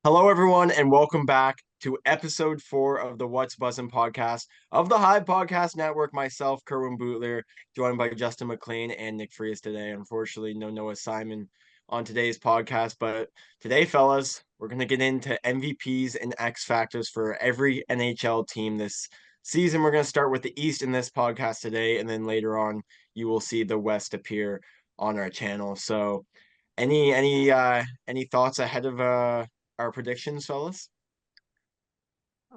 Hello, everyone, and welcome back to episode 4 of the What's Buzzin podcast of the Hive Podcast Network. Myself, Kerwin Bootler, joined by Justin McLean and Nick Frias today. Unfortunately, no Noah Simon on today's podcast, but today, fellas, we're going to get into MVPs and X Factors for every NHL team this season. We're going to start with the East in this podcast today, and then later on, you will see the West appear on our channel. So, any thoughts ahead of our predictions, fellas?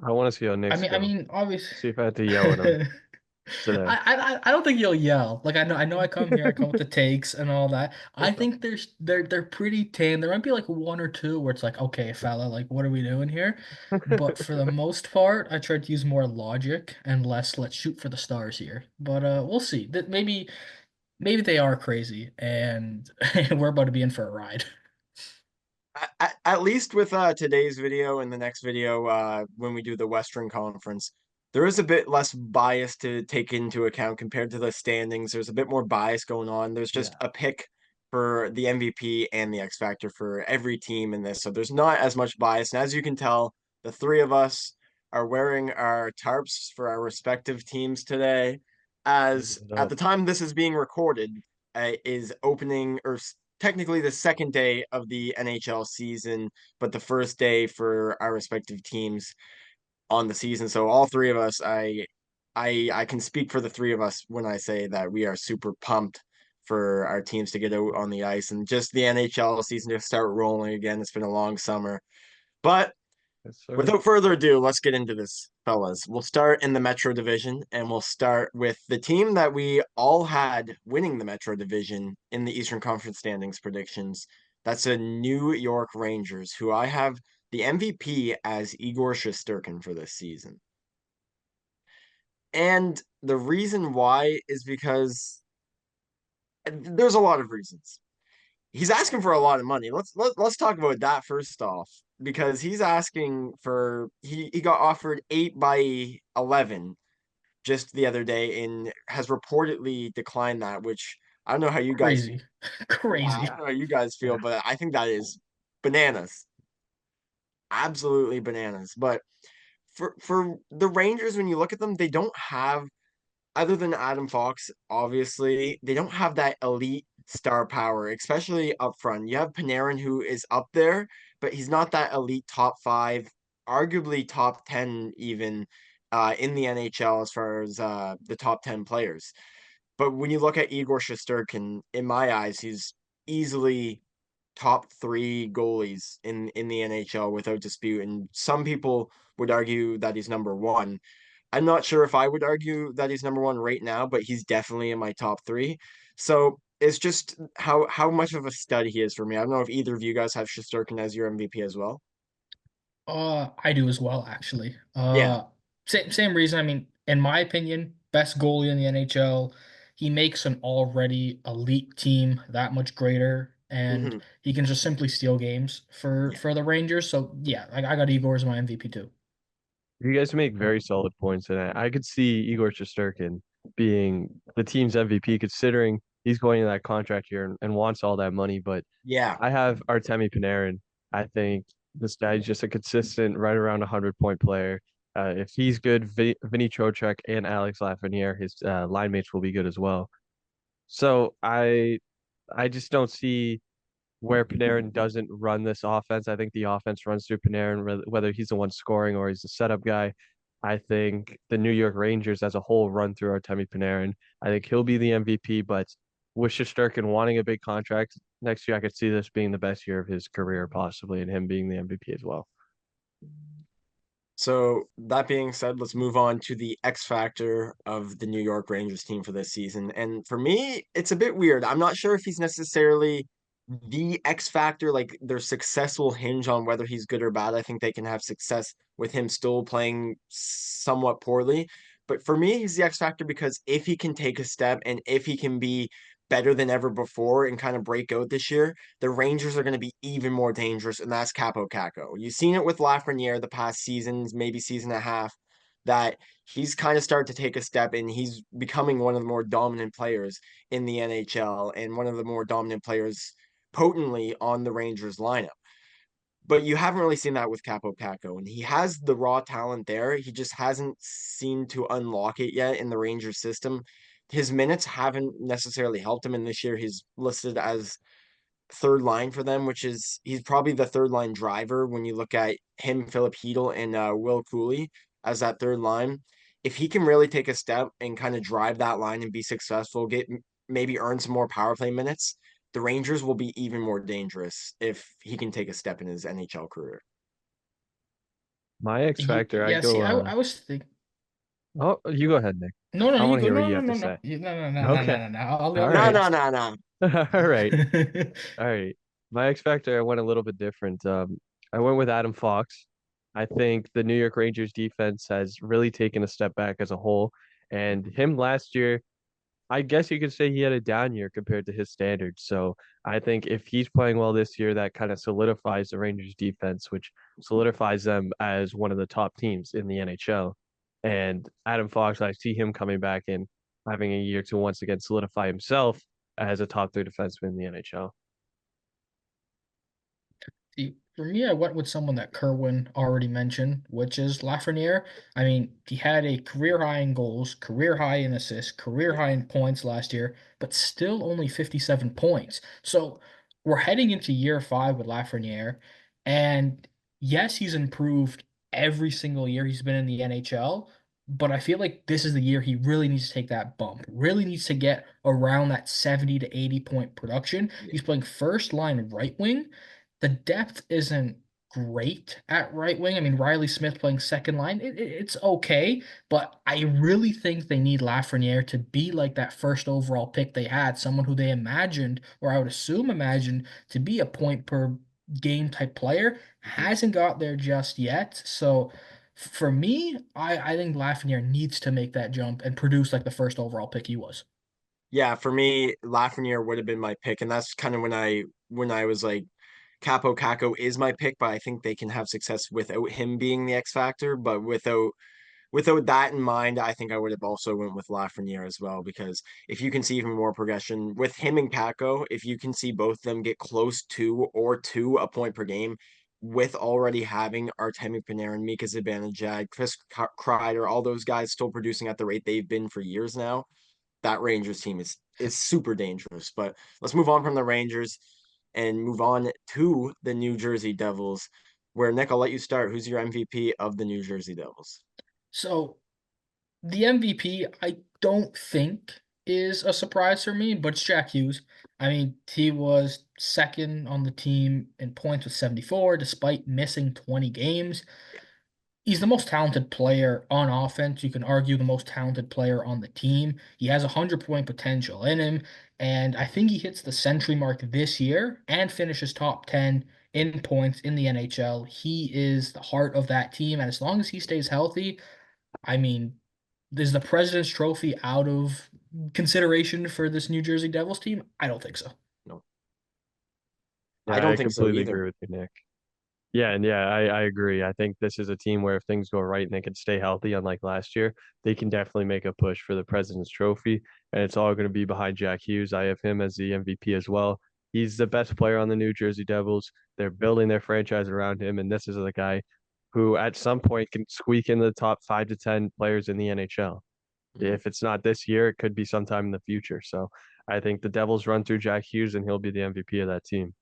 I want to see how I Knicks mean, I go. mean, obviously, See if I had to yell at him I, today. I don't think you'll yell. Like I know, I come here, I come with the takes and all that. I think they're pretty tame. There might be like one or two where it's like, okay, fella, like what are we doing here? But for the most part, I try to use more logic and less let's shoot for the stars here. But we'll see. That maybe they are crazy and we're about to be in for a ride. At least with today's video and the next video, when we do the Western Conference, there is a bit less bias to take into account compared to the standings. There's a bit more bias going on. There's just Yeah. a pick for the MVP and the X Factor for every team in this. So there's not as much bias. And as you can tell, the three of us are wearing our tarps for our respective teams today. Live As it at up. the time this is being recorded, is opening or technically the second day of the NHL season, but the first day for our respective teams on the season. So all three of us, I can speak for the three of us when I say that we are super pumped for our teams to get out on the ice and just the NHL season to start rolling again. It's been a long summer. But Yes, sir. without further ado, let's get into this, fellas. We'll start in the Metro Division, and we'll start with the team that we all had winning the Metro Division in the Eastern Conference standings predictions. That's the New York Rangers, who I have the MVP as Igor Shesterkin for this season. And the reason why is because there's a lot of reasons. He's asking for a lot of money. Let's talk about that first off, because he's asking for he got offered 8 by 11 just the other day and has reportedly declined that, which I don't know how you guys Crazy. yeah, I Crazy. don't know how you guys feel, Yeah. but I think that is bananas. Absolutely bananas. But for the Rangers, when you look at them, they don't have other than Adam Fox, obviously, they don't have that elite star power, especially up front. You have Panarin, who is up there, but he's not that elite top five, arguably top 10 even in the NHL as far as the top 10 players. But when you look at Igor Shesterkin, in my eyes, he's easily top three goalies in the NHL without dispute. And some people would argue that he's number one. I'm not sure if I would argue that he's number one right now, but he's definitely in my top three. So it's just how much of a stud he is for me. I don't know if either of you guys have Shesterkin as your MVP as well. I do as well, actually. Yeah. Same reason. I mean, in my opinion, best goalie in the NHL. He makes an already elite team that much greater, and Hmm. he can just simply steal games for Yeah. the Rangers. So yeah, I got Igor as my MVP too. You guys make very solid points, and I could see Igor Shesterkin being the team's MVP, considering he's going in that contract year and wants all that money. But Yeah. I have Artemi Panarin. I think this guy's just a consistent, right around 100-point player. If he's good, Vinny Trocheck and Alex Lafreniere, his line mates will be good as well. So I just don't see where Panarin doesn't run this offense. I think the offense runs through Panarin, whether he's the one scoring or he's the setup guy. I think the New York Rangers as a whole run through Artemi Panarin. I think he'll be the MVP, but with Shesterkin wanting a big contract next year, I could see this being the best year of his career, possibly, and him being the MVP as well. So that being said, let's move on to the X factor of the New York Rangers team for this season. And for me, it's a bit weird. I'm not sure if he's necessarily the X factor, like their success will hinge on whether he's good or bad. I think they can have success with him still playing somewhat poorly. But for me, he's the X factor because if he can take a step and if he can be better than ever before and kind of break out this year, the Rangers are going to be even more dangerous, and that's Capo Caco. You've seen it with Lafreniere the past seasons, maybe season and a half, that he's kind of started to take a step and he's becoming one of the more dominant players in the NHL and one of the more dominant players potently on the Rangers lineup. But you haven't really seen that with Capo Caco, and he has the raw talent there. He just hasn't seemed to unlock it yet in the Rangers system. His minutes haven't necessarily helped him, and this year he's listed as third line for them, which is he's probably the third line driver when you look at him, Philip Hedel, and Will Cooley as that third line. If he can really take a step and kind of drive that line and be successful, get maybe earn some more power play minutes, the Rangers will be even more dangerous if he can take a step in his NHL career. My X factor, I Yeah, see, go. I was thinking. Oh, you go ahead, Nick. No, no, I you want to go. hear what No, you no, have no, to no, say. no, no, no, no, no, Okay. no, no. I'll All go No, right. no, first. no, no. All right. All right. My X factor, I went a little bit different. I went with Adam Fox. I think the New York Rangers defense has really taken a step back as a whole. And him last year, I guess you could say he had a down year compared to his standards. So I think if he's playing well this year, that kind of solidifies the Rangers defense, which solidifies them as one of the top teams in the NHL. And Adam Fox, I see him coming back and having a year to once again solidify himself as a top 3 defenseman in the NHL. See, for me, I went with someone that Kerwin already mentioned, which is Lafreniere. I mean, he had a career high in goals, career high in assists, career Yeah. high in points last year, but still only 57 points. So we're heading into year five with Lafreniere. And yes, he's improved every single year he's been in the NHL. But I feel like this is the year he really needs to take that bump, really needs to get around that 70 to 80 point production. Yeah. He's playing first line right wing. The depth isn't great at right wing. I mean, Riley Smith playing second line, it's okay, but I really think they need Lafreniere to be like that first overall pick they had, someone who they imagined, or I would assume imagined, to be a point per game type player. Mhm. Hasn't got there just yet. So for me, I think Lafreniere needs to make that jump and produce like the first overall pick he was. Yeah, for me, Lafreniere would have been my pick, and that's kind of when I was like, Capo Caco is my pick, but I think they can have success without him being the X factor. But without that in mind, I think I would have also went with Lafreniere as well, because if you can see even more progression with him and Caco, if you can see both of them get close to a point per game, with already having Artemi Panarin, Mika Zibanejad, Chris Kreider, all those guys still producing at the rate they've been for years now, that Rangers team is super dangerous. But let's move on from the Rangers and move on to the New Jersey Devils, where Nick, I'll let you start. Who's your MVP of the New Jersey Devils? So the MVP, I don't think is a surprise for me, but it's Jack Hughes. I mean, he was second on the team in points with 74, despite missing 20 games. He's the most talented player on offense. You can argue the most talented player on the team. He has 100-point potential in him, and I think he hits the century mark this year and finishes top 10 in points in the NHL. He is the heart of that team, and as long as he stays healthy, I mean, is the President's Trophy out of consideration for this New Jersey Devils team? I don't think so. No, I Yeah, don't I think so completely either. agree with you, Nick. Yeah, and yeah, I agree. I think this is a team where if things go right and they can stay healthy, unlike last year, they can definitely make a push for the President's Trophy. And it's all going to be behind Jack Hughes. I have him as the MVP as well. He's the best player on the New Jersey Devils. They're building their franchise around him, and this is the guy who at some point can squeak into the top 5 to 10 players in the NHL. Mhm. If it's not this year, it could be sometime in the future. So I think the Devils run through Jack Hughes, and he'll be the MVP of that team.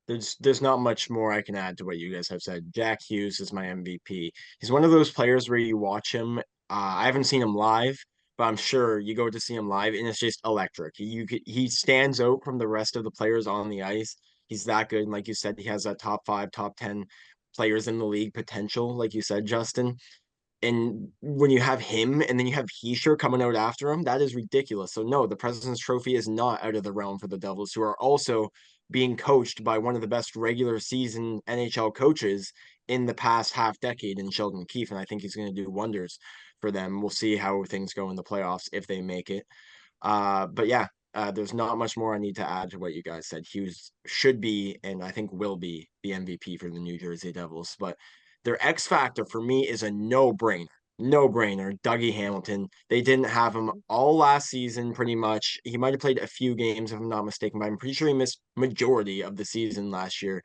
There's not much more I can add to what you guys have said. Jack Hughes is my MVP. He's one of those players where you watch him. I haven't seen him live, but I'm sure you go to see him live, and it's just electric. He stands out from the rest of the players on the ice. He's that good, and like you said, he has that top five, top 10 players in the league potential, like you said, Justin. And when you have him and then you have Heischer coming out after him, that is ridiculous. So no, the President's Trophy is not out of the realm for the Devils, who are also being coached by one of the best regular season NHL coaches in the past half decade in Sheldon Keefe. And I think he's going to do wonders for them. We'll see how things go in the playoffs if they make it. But yeah, there's not much more I need to add to what you guys said. Hughes should be, and I think will be, the MVP for the New Jersey Devils. But their X factor for me is a no-brainer. No brainer, Dougie Hamilton. They didn't have him all last season, pretty much. He might have played a few games, if I'm not mistaken, but I'm pretty sure he missed majority of the season last year.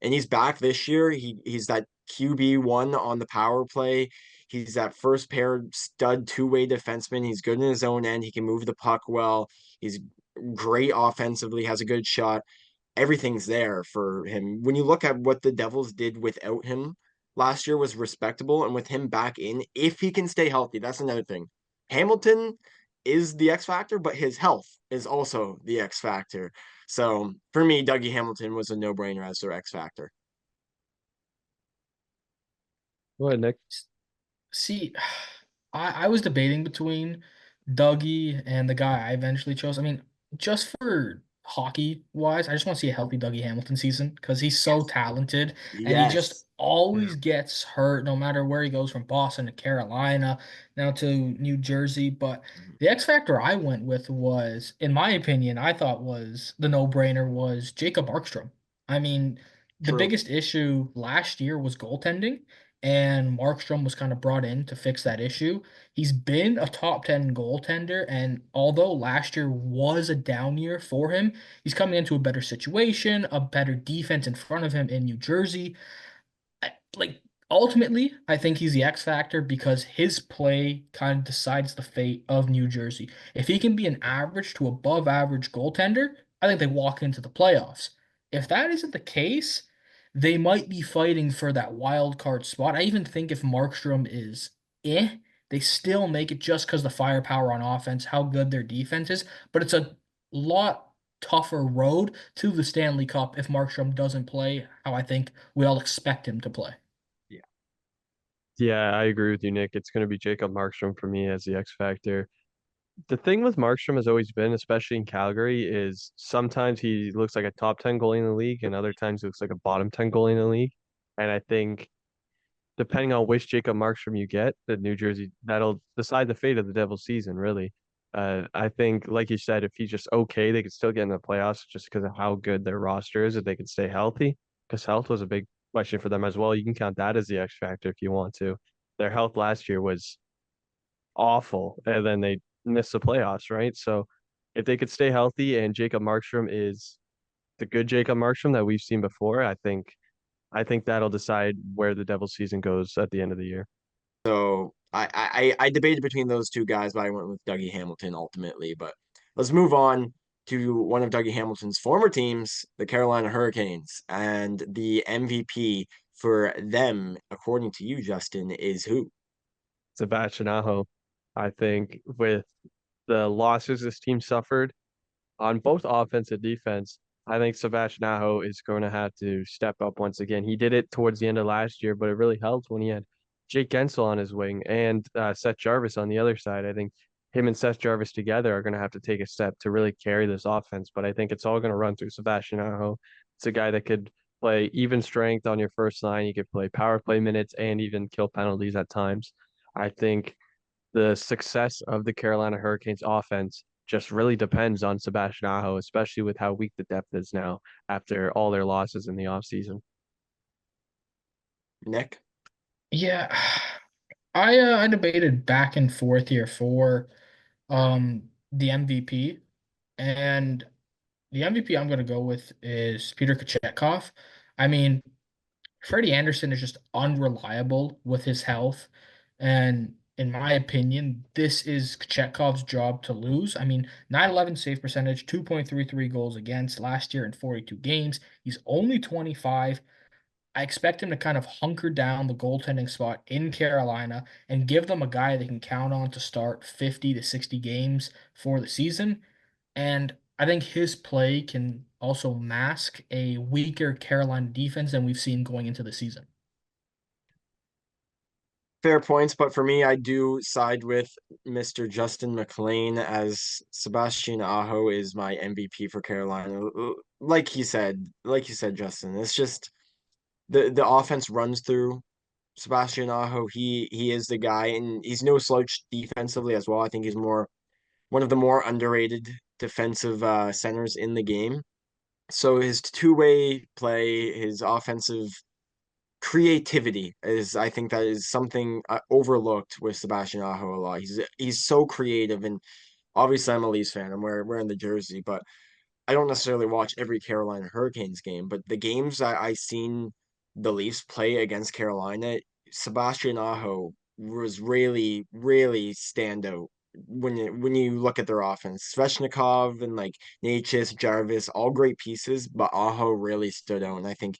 and he's back this year. He's that QB1 on the power play. He's that first pair stud two-way defenseman. He's good in his own end. He can move the puck well. He's great offensively, has a good shot. Everything's there for him. When you look at what the Devils did without him last year was respectable, and with him back in, if he can stay healthy, that's another thing. Hamilton is the X factor, but his health is also the X factor. So for me, Dougie Hamilton was a no-brainer as their X factor. Go ahead, Nick. See, I was debating between Dougie and the guy I eventually chose. I mean, just for hockey wise, I just want to see a healthy Dougie Hamilton season because he's so Yes. talented and he just Yes. always gets hurt no matter where he goes from Boston to Carolina, now to New Jersey. But the X factor I went with was, in my opinion, I thought was the no-brainer was Jacob Markstrom. I mean, the True. biggest issue last year was goaltending and Markstrom was kind of brought in to fix that issue. He's been a top 10 goaltender, and although last year was a down year for him, he's coming into a better situation, a better defense in front of him in New Jersey. Like ultimately, I think he's the X factor because his play kind of decides the fate of New Jersey. If he can be an average to above average goaltender, I think they walk into the playoffs. If that isn't the case, they might be fighting for that wild card spot. I even think if Markstrom is they still make it just because the firepower on offense, how good their defense is, but it's a lot tougher road to the Stanley Cup if Markstrom doesn't play how I think we all expect him to play. Yeah. Yeah, I agree with you, Nick. It's going to be Jacob Markstrom for me as the X factor. The thing with Markstrom has always been, especially in Calgary, is sometimes he looks like a top 10 goalie in the league, and other times he looks like a bottom 10 goalie in the league. And I think depending on which Jacob Markstrom you get, the New Jersey, that'll decide the fate of the Devils season, really. I think, like you said, if he's just okay, they could still get in the playoffs just because of how good their roster is, if they can stay healthy, because health was a big question for them as well. You can count that as the X factor if you want to. Their health last year was awful, and then they missed the playoffs, right? So if they could stay healthy and Jacob Markstrom is the good Jacob Markstrom that we've seen before, I think that'll decide where the Devils season goes at the end of the year. So I debated between those two guys, but I went with Dougie Hamilton ultimately. But let's move on to one of Dougie Hamilton's former teams, the Carolina Hurricanes, and the MVP for them, according to you, Justin, is who? Sebastian Aho, I think with the losses this team suffered on both offense and defense, I think Sebastian Aho is going to have to step up once again. He did it towards the end of last year, but it really helped when he had Jake Gensel on his wing and Seth Jarvis on the other side. I think him and Seth Jarvis together are going to have to take a step to really carry this offense, but I think it's all going to run through Sebastian Aho. It's a guy that could play even strength on your first line. He could play power play minutes and even kill penalties at times. I think the success of the Carolina Hurricanes offense just really depends on Sebastian Aho, especially with how weak the depth is now after all their losses in the offseason. Nick? Yeah, I debated back and forth here for the MVP, and the MVP I'm going to go with is Peter Kochetkov. I mean, Freddie Anderson is just unreliable with his health. And in my opinion, this is Kochetkov's job to lose. I mean, 911 save percentage, 2.33 goals against last year in 42 games. He's only 25. I expect him to kind of hunker down the goaltending spot in Carolina and give them a guy they can count on to start 50 to 60 games for the season. And I think his play can also mask a weaker Carolina defense than we've seen going into the season. Fair points, but for me, I do side with Mr. Justin McLean as Sebastian Aho is my MVP for Carolina. Like you said, Justin, it's just the offense runs through Sebastian Aho. He is the guy, and he's no slouch defensively as well. I think he's more one of the more underrated defensive centers in the game. So his two-way play, his offensive creativity is, I think that is something overlooked with Sebastian Aho a lot. He's so creative, and obviously I'm a Leafs fan. I'm wearing the jersey, but I don't necessarily watch every Carolina Hurricanes game, but the games I seen the Leafs play against Carolina, Sebastian Aho was really, really stand out when you look at their offense. Svechnikov and like Natchez, Jarvis, all great pieces, but Aho really stood out. And I think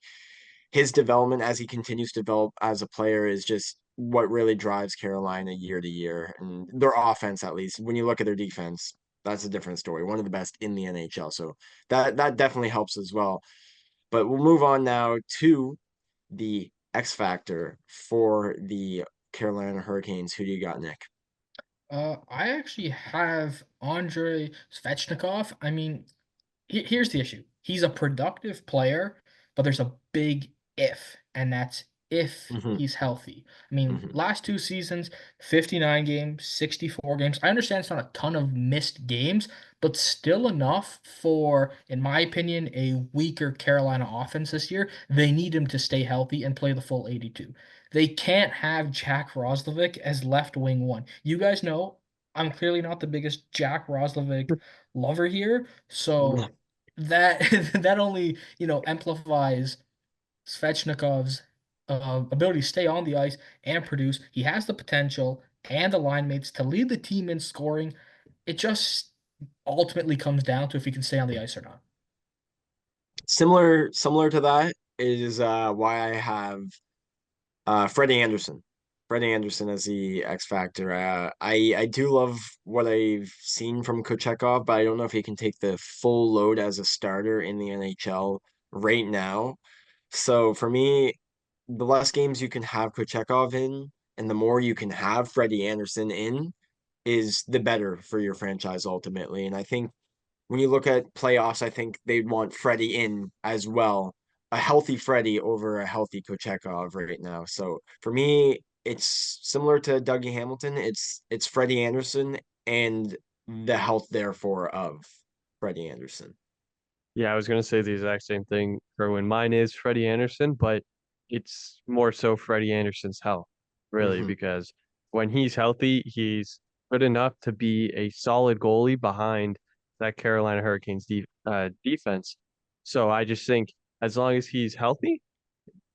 his development as he continues to develop as a player is just what really drives Carolina year to year. And their offense, at least, when you look at their defense, that's a different story. One of the best in the NHL. So that definitely helps as well. But we'll move on now to the X factor for the Carolina Hurricanes. Who do you got, Nick? I actually have Andrei Svechnikov. I mean, here's the issue. He's a productive player, but there's a big if, and that's if Mm-hmm, he's healthy. I mean, mm-hmm. last 2 seasons, 59 games, 64 games. I understand it's not a ton of missed games, but still enough for, in my opinion, a weaker Carolina offense this year. They need him to stay healthy and play the full 82. They can't have Jack Roslovic as left wing one. You guys know I'm clearly not the biggest Jack Roslovic lover here, so that that only amplifies Svechnikov's ability to stay on the ice and produce. He has the potential and the line mates to lead the team in scoring. It just ultimately comes down to if he can stay on the ice or not. Similar to that is why I have Freddie Anderson. Freddie Anderson as the X factor. I do love what I've seen from Kochekov, but I don't know if he can take the full load as a starter in the NHL right now. So for me, the less games you can have Kochekov in, and the more you can have Freddie Anderson in, is the better for your franchise ultimately. And I think when you look at playoffs, I think they'd want Freddie in as well. A healthy Freddie over a healthy Kochekov right now. So for me, it's similar to Dougie Hamilton. It's Freddie Anderson and the health therefore of Freddie Anderson. Yeah, I was gonna say the exact same thing, Kerwin. Mine is Freddie Anderson, but it's more so Freddie Anderson's health, really, Mm-hmm. because when he's healthy, he's good enough to be a solid goalie behind that Carolina Hurricanes defense. So I just think as long as he's healthy,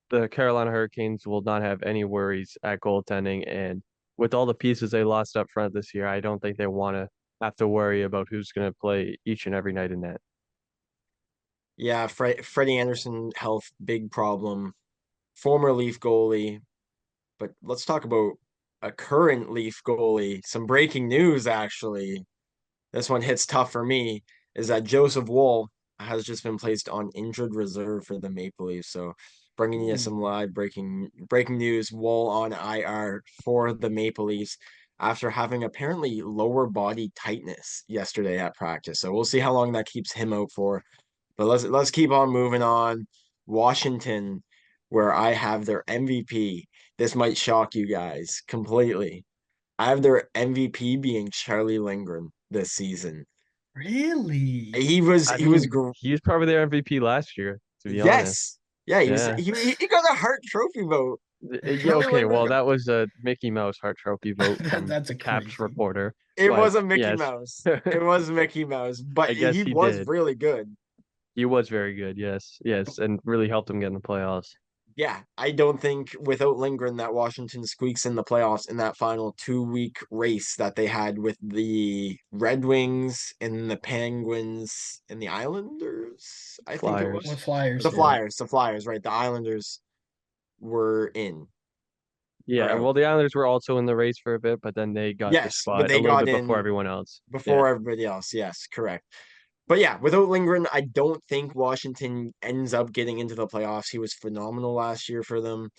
the Carolina Hurricanes will not have any worries at goaltending. And with all the pieces they lost up front this year, I don't think they want to have to worry about who's going to play each and every night in net. Yeah, Freddie Anderson health big problem. Former Leaf goalie, but let's talk about a current Leaf goalie. Some breaking news actually. This one hits tough for me, is that Joseph Woll has just been placed on injured reserve for the Maple Leafs. So bringing you Ooh. some live breaking news, Woll on IR for the Maple Leafs after having apparently lower body tightness yesterday at practice. So we'll see how long that keeps him out for. But let's keep on moving on. Washington, where I have their MVP. This might shock you guys completely. I have their MVP being Charlie Lindgren this season. Really? I He was mean, he was probably their MVP last year, to be honest. yes. Yeah, Yeah. he got a Hart Trophy vote. Yeah, Charlie okay, well, Lindgren. that was a Mickey Mouse Hart Trophy vote from That's the a Caps crazy. reporter, It but was a Mickey yes, Mouse. It was Mickey Mouse, but I guess he he was did. really good. He was very good, yes, yes, and really helped him get in the playoffs. Yeah, I don't think without Lindgren that Washington squeaks in the playoffs in that final 2 week race that they had with the Red Wings and the Penguins and the Islanders, I think it With Flyers. was. Flyers. Yeah. The Flyers, right? The Islanders were in or Yeah, out. well, the Islanders were also in the race for a bit, but then they got the Yes, but spot a they little got bit before in everyone else. Yeah. before everybody else. Yes, correct. But yeah, without Lindgren, I don't think Washington ends up getting into the playoffs. He was phenomenal last year for them.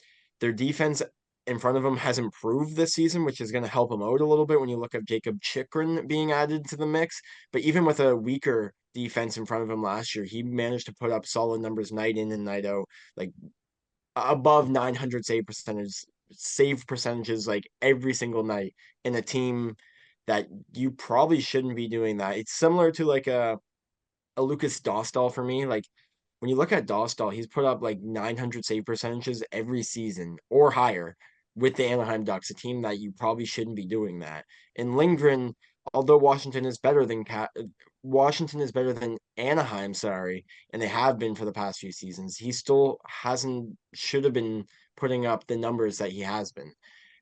Their defense in front of them has improved this season, which is going to help them out a little bit when you look at Jacob Chikrin being added to the mix. But even with a weaker defense in front of him last year, he managed to put up solid numbers night in and night out, like above 900 save percentages like every single night in a team that you probably shouldn't be doing that. It's similar to like a Lucas Dostal for me. Like when you look at Dostal, he's put up like 900 save percentages every season or higher with the Anaheim Ducks, a team that you probably shouldn't be doing that. And Lindgren, although Washington is better than Washington is better than Anaheim, sorry, and they have been for the past few seasons, he still hasn't should have been putting up the numbers that he has been.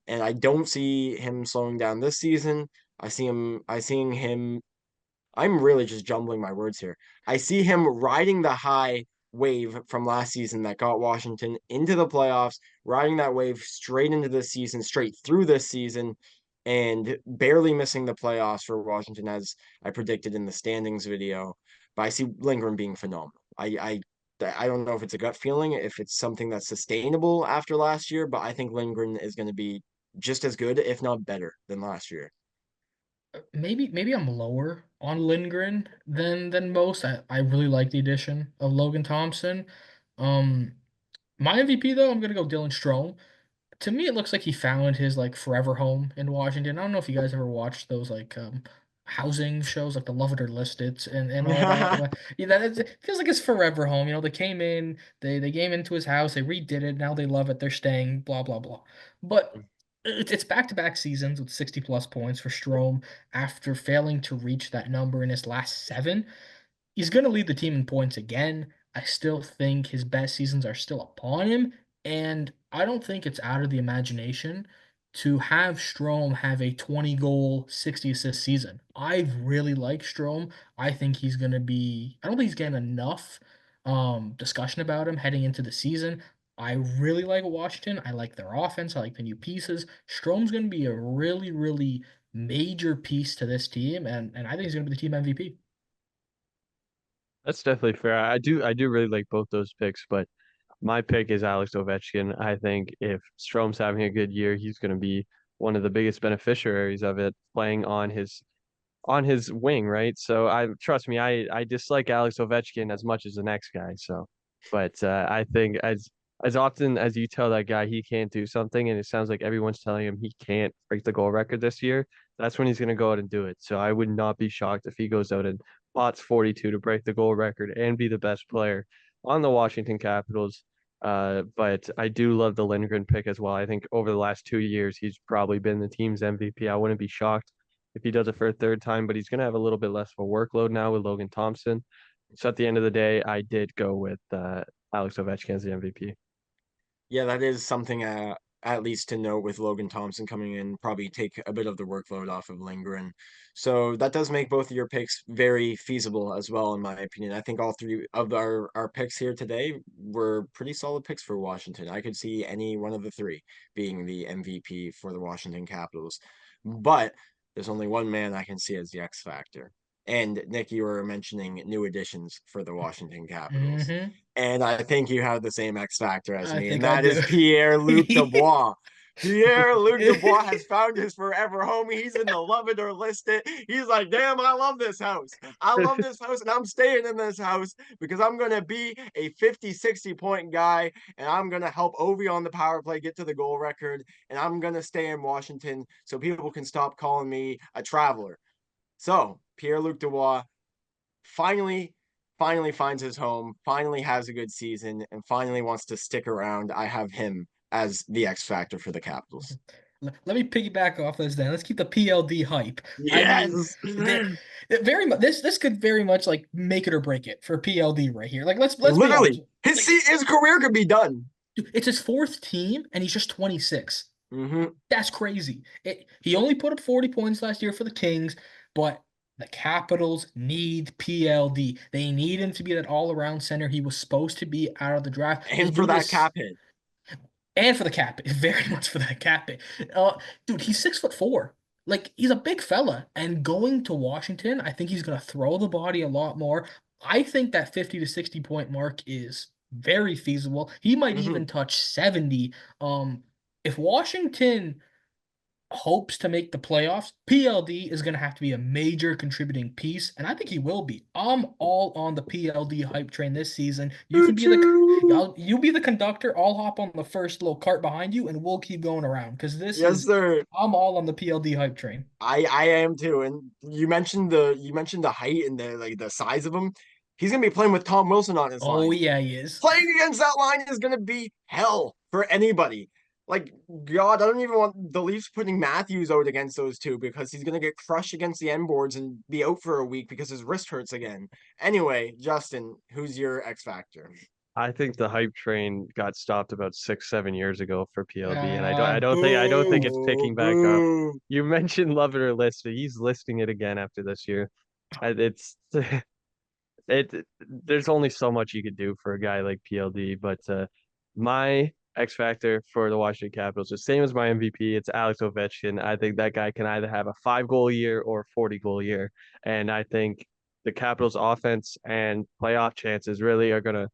And I don't see him slowing down this season. I seeing him I'm really just jumbling my words here. I see him riding the high wave from last season that got Washington into the playoffs, riding that wave straight into this season, straight through this season, and barely missing the playoffs for Washington as I predicted in the standings video. But I see Lindgren being phenomenal. I don't know if it's a gut feeling, if it's something that's sustainable after last year, but I think Lindgren is going to be just as good, if not better, than last year. Maybe I'm lower on Lindgren than most. I really like the addition of Logan Thompson. Um, my MVP though, I'm gonna go Dylan Strome. To me, it looks like he found his like forever home in Washington. I don't know if you guys ever watched those like housing shows like the Love It or List It and all that. Yeah, it feels like his forever home. They came in, they came into his house, they redid it, now they love it, they're staying, blah blah blah. But it's back-to-back seasons with 60 plus points for Strome after failing to reach that number in his last seven. He's going to lead the team in points again. I still think his best seasons are still upon him, and I don't think it's out of the imagination to have Strome have a 20 goal, 60 assist season. I really like Strome. I think he's going to be, I don't think he's getting enough discussion about him heading into the season. I really like Washington. I like their offense. I like the new pieces. Strome's going to be a really, really major piece to this team, and I think he's going to be the team MVP. That's definitely fair. I do really like both those picks, but my pick is Alex Ovechkin. I think if Strome's having a good year, he's going to be one of the biggest beneficiaries of it, playing on his wing, right? So I trust me, I dislike Alex Ovechkin as much as the next guy. So, but I think as often as you tell that guy he can't do something, and it sounds like everyone's telling him he can't break the goal record this year, that's when he's going to go out and do it. So I would not be shocked if he goes out and pots 42 to break the goal record and be the best player on the Washington Capitals. But I do love the Lindgren pick as well. I think over the last 2 years, he's probably been the team's MVP. I wouldn't be shocked if he does it for a third time, but he's going to have a little bit less of a workload now with Logan Thompson. So at the end of the day, I did go with Alex Ovechkin as the MVP. Yeah, that is something at least to note with Logan Thompson coming in, probably take a bit of the workload off of Lindgren. So that does make both of your picks very feasible as well, in my opinion. I think all three of our picks here today were pretty solid picks for Washington. I could see any one of the three being the MVP for the Washington Capitals. But there's only one man I can see as the X factor. And Nick, you were mentioning new additions for the Washington Capitals. Hmm. And I think you have the same X factor as I me, and think I that is do. Pierre-Luc Dubois. Pierre-Luc Dubois has found his forever home. He's in the love it or list it. He's like, damn, I love this house. I love this house, and I'm staying in this house because I'm going to be a 50, 60 point guy, and I'm going to help Ovi on the power play get to the goal record, and I'm going to stay in Washington so people can stop calling me a traveler. So, Pierre-Luc Dubois finally finds his home, finally has a good season, and finally wants to stick around. I have him as the X factor for the Capitals. Let me piggyback off this then. Let's keep the PLD hype. I mean, Yes. very much this could very much like make it or break it for PLD right here. Like let's be honest. Literally, Like his career could be done. dude, it's his fourth team and he's just 26. Mm-hmm. That's crazy. He only put up 40 points last year for the Kings, but the Capitals need PLD. They need him to be that all-around center he was supposed to be out of the draft. This And for dude that is cap hit. and for the cap, very much for that cap hit. Dude, he's 6'4". Like he's a big fella, and going to Washington, I think he's gonna throw the body a lot more. I think that 50 to 60 point mark is very feasible. He might Mm-hmm. even touch 70. If Washington hopes to make the playoffs, PLD is going to have to be a major contributing piece, and I think he will be. I'm all on the PLD hype train this season. You can be you be the conductor. I'll hop on the first little cart behind you, and we'll keep going around because Yes, sir. I'm all on the PLD hype train. I am too. And you mentioned the height and the size of him. He's gonna be playing with Tom Wilson on his Oh line. yeah, he is. Playing against that line is gonna be hell for anybody. Like, God, I don't even want the Leafs putting Matthews out against those two because he's gonna get crushed against the end boards and be out for a week because his wrist hurts again. Anyway, Justin, who's your X factor? I think the hype train got stopped about 6, 7 years ago for PLD, and I don't think it's Boo, picking back up. boo. You mentioned love it or list it. He's listing it again after this year. It's there's only so much you could do for a guy like PLD, but my X factor for the Washington Capitals, the same as my MVP, it's Alex Ovechkin. I think that guy can either have a 5 goal year or a 40 goal year. And I think the Capitals offense and playoff chances really are gonna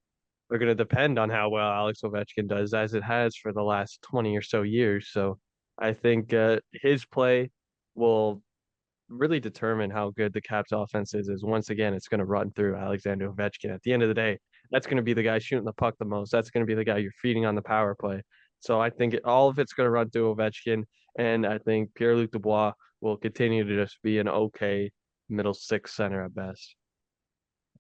depend on how well Alex Ovechkin does, as it has for the last 20 or so years. So I think his play will really determine how good the Caps offense is once again, it's going to run through Alexander Ovechkin. At the end of the day, that's going to be the guy shooting the puck the most. That's going to be the guy you're feeding on the power play. So I think all of it's going to run through Ovechkin, and I think Pierre-Luc Dubois will continue to just be an okay middle six center at best.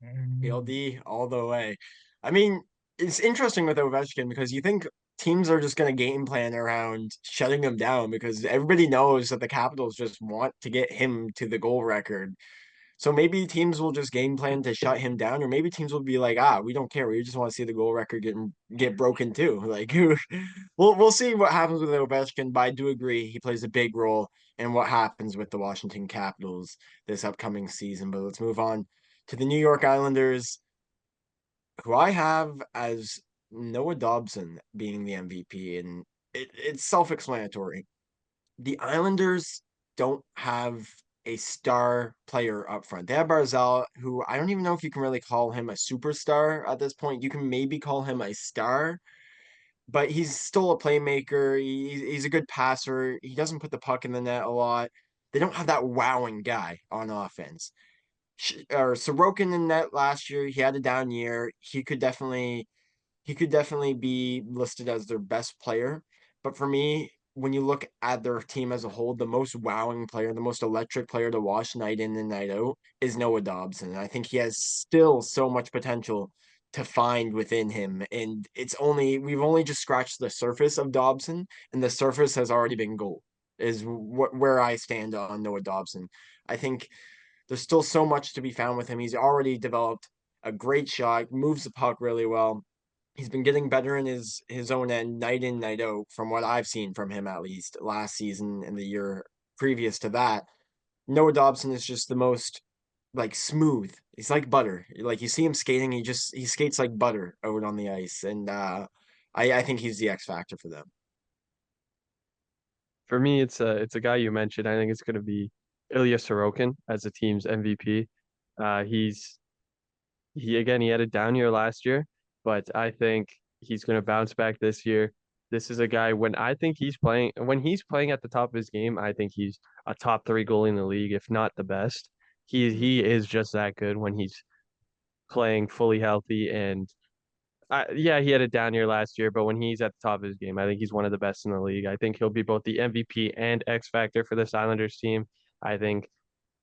PLD all the way. I mean, it's interesting with Ovechkin because you think teams are just going to game plan around shutting him down because everybody knows that the Capitals just want to get him to the goal record. So maybe teams will just game plan to shut him down, or maybe teams will be like, we don't care. We just want to see the goal record get broken too. Like, we'll see what happens with Ovechkin. But I do agree he plays a big role in what happens with the Washington Capitals this upcoming season. But let's move on to the New York Islanders, who I have as Noah Dobson being the MVP, and it's self-explanatory. The Islanders don't have a star player up front. They have Barzal, who I don't even know if you can really call him a superstar at this point. You can maybe call him a star, but he's still a playmaker. He's a good passer. He doesn't put the puck in the net a lot. They don't have that wowing guy on offense. Or Sorokin in net last year, he had a down year. He could definitely be listed as their best player. But for me, when you look at their team as a whole, the most wowing player, the most electric player to watch night in and night out is Noah Dobson. I think he has still so much potential to find within him. And we've only just scratched the surface of Dobson, and the surface has already been gold, is where I stand on Noah Dobson. I think there's still so much to be found with him. He's already developed a great shot, moves the puck really well. He's been getting better in his own end night in, night out, from what I've seen from him at least last season and the year previous to that. Noah Dobson is just the most like smooth. He's like butter. Like you see him skating, he skates like butter out on the ice. And I think he's the X factor for them. For me, it's a guy you mentioned. I think it's going to be Ilya Sorokin as the team's MVP. He's he had a down year last year, but I think he's going to bounce back this year. This is a guy when he's playing at the top of his game, I think he's a top three goalie in the league, if not the best. He is just that good when he's playing fully healthy. And yeah, he had a down year last year, but when he's at the top of his game, I think he's one of the best in the league. I think he'll be both the MVP and X factor for this Islanders team. I think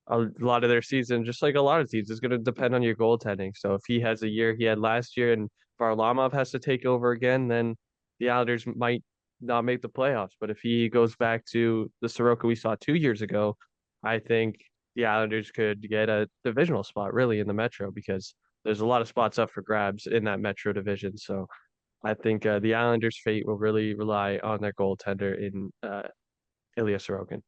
a lot of their season, just like a lot of teams, is going to depend on your goaltending. So if he has a year he had last year and Varlamov has to take over again, then the Islanders might not make the playoffs. But if he goes back to the Soroka we saw 2 years ago, I think the Islanders could get a divisional spot really in the Metro because there's a lot of spots up for grabs in that Metro division. So I think the Islanders' fate will really rely on their goaltender in Ilya Sorokin.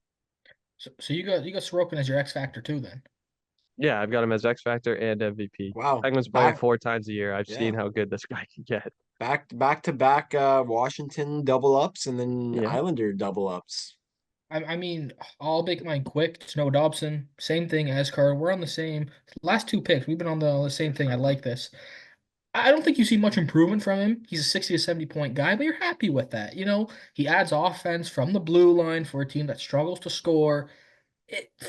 So you got Sorokin as your X factor too then. Yeah, I've got him as X Factor and MVP. Wow. Penguins play him Back 4 times a year. I've yeah. seen how good this guy can get. Back to back Washington double ups and then Yeah. Islander double ups. I mean, I'll make mine quick. Snow Dobson, same thing as Carter. We're on the same last two picks. We've been on the same thing. I like this. I don't think you see much improvement from him. He's a 60 to 70 point guy, but you're happy with that. He adds offense from the blue line for a team that struggles to score.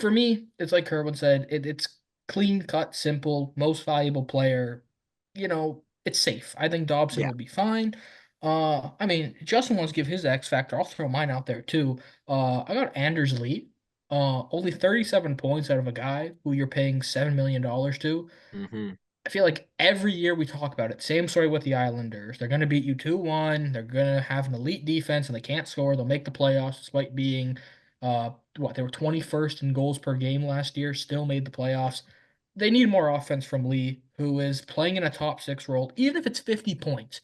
For me, it's like Kerwin said, it's clean cut, simple, most valuable player. It's safe. I think Dobson Yeah. will be fine. I mean, Justin wants to give his X factor. I'll throw mine out there too. I got Anders Lee. Only 37 points out of a guy who you're paying $7 million to. Mm-hmm. I feel like every year we talk about it. Same story with the Islanders. They're going to beat you 2-1. They're going to have an elite defense and they can't score. They'll make the playoffs despite being they were 21st in goals per game last year, still made the playoffs. They need more offense from Lee, who is playing in a top 6 role, even if it's 50 points.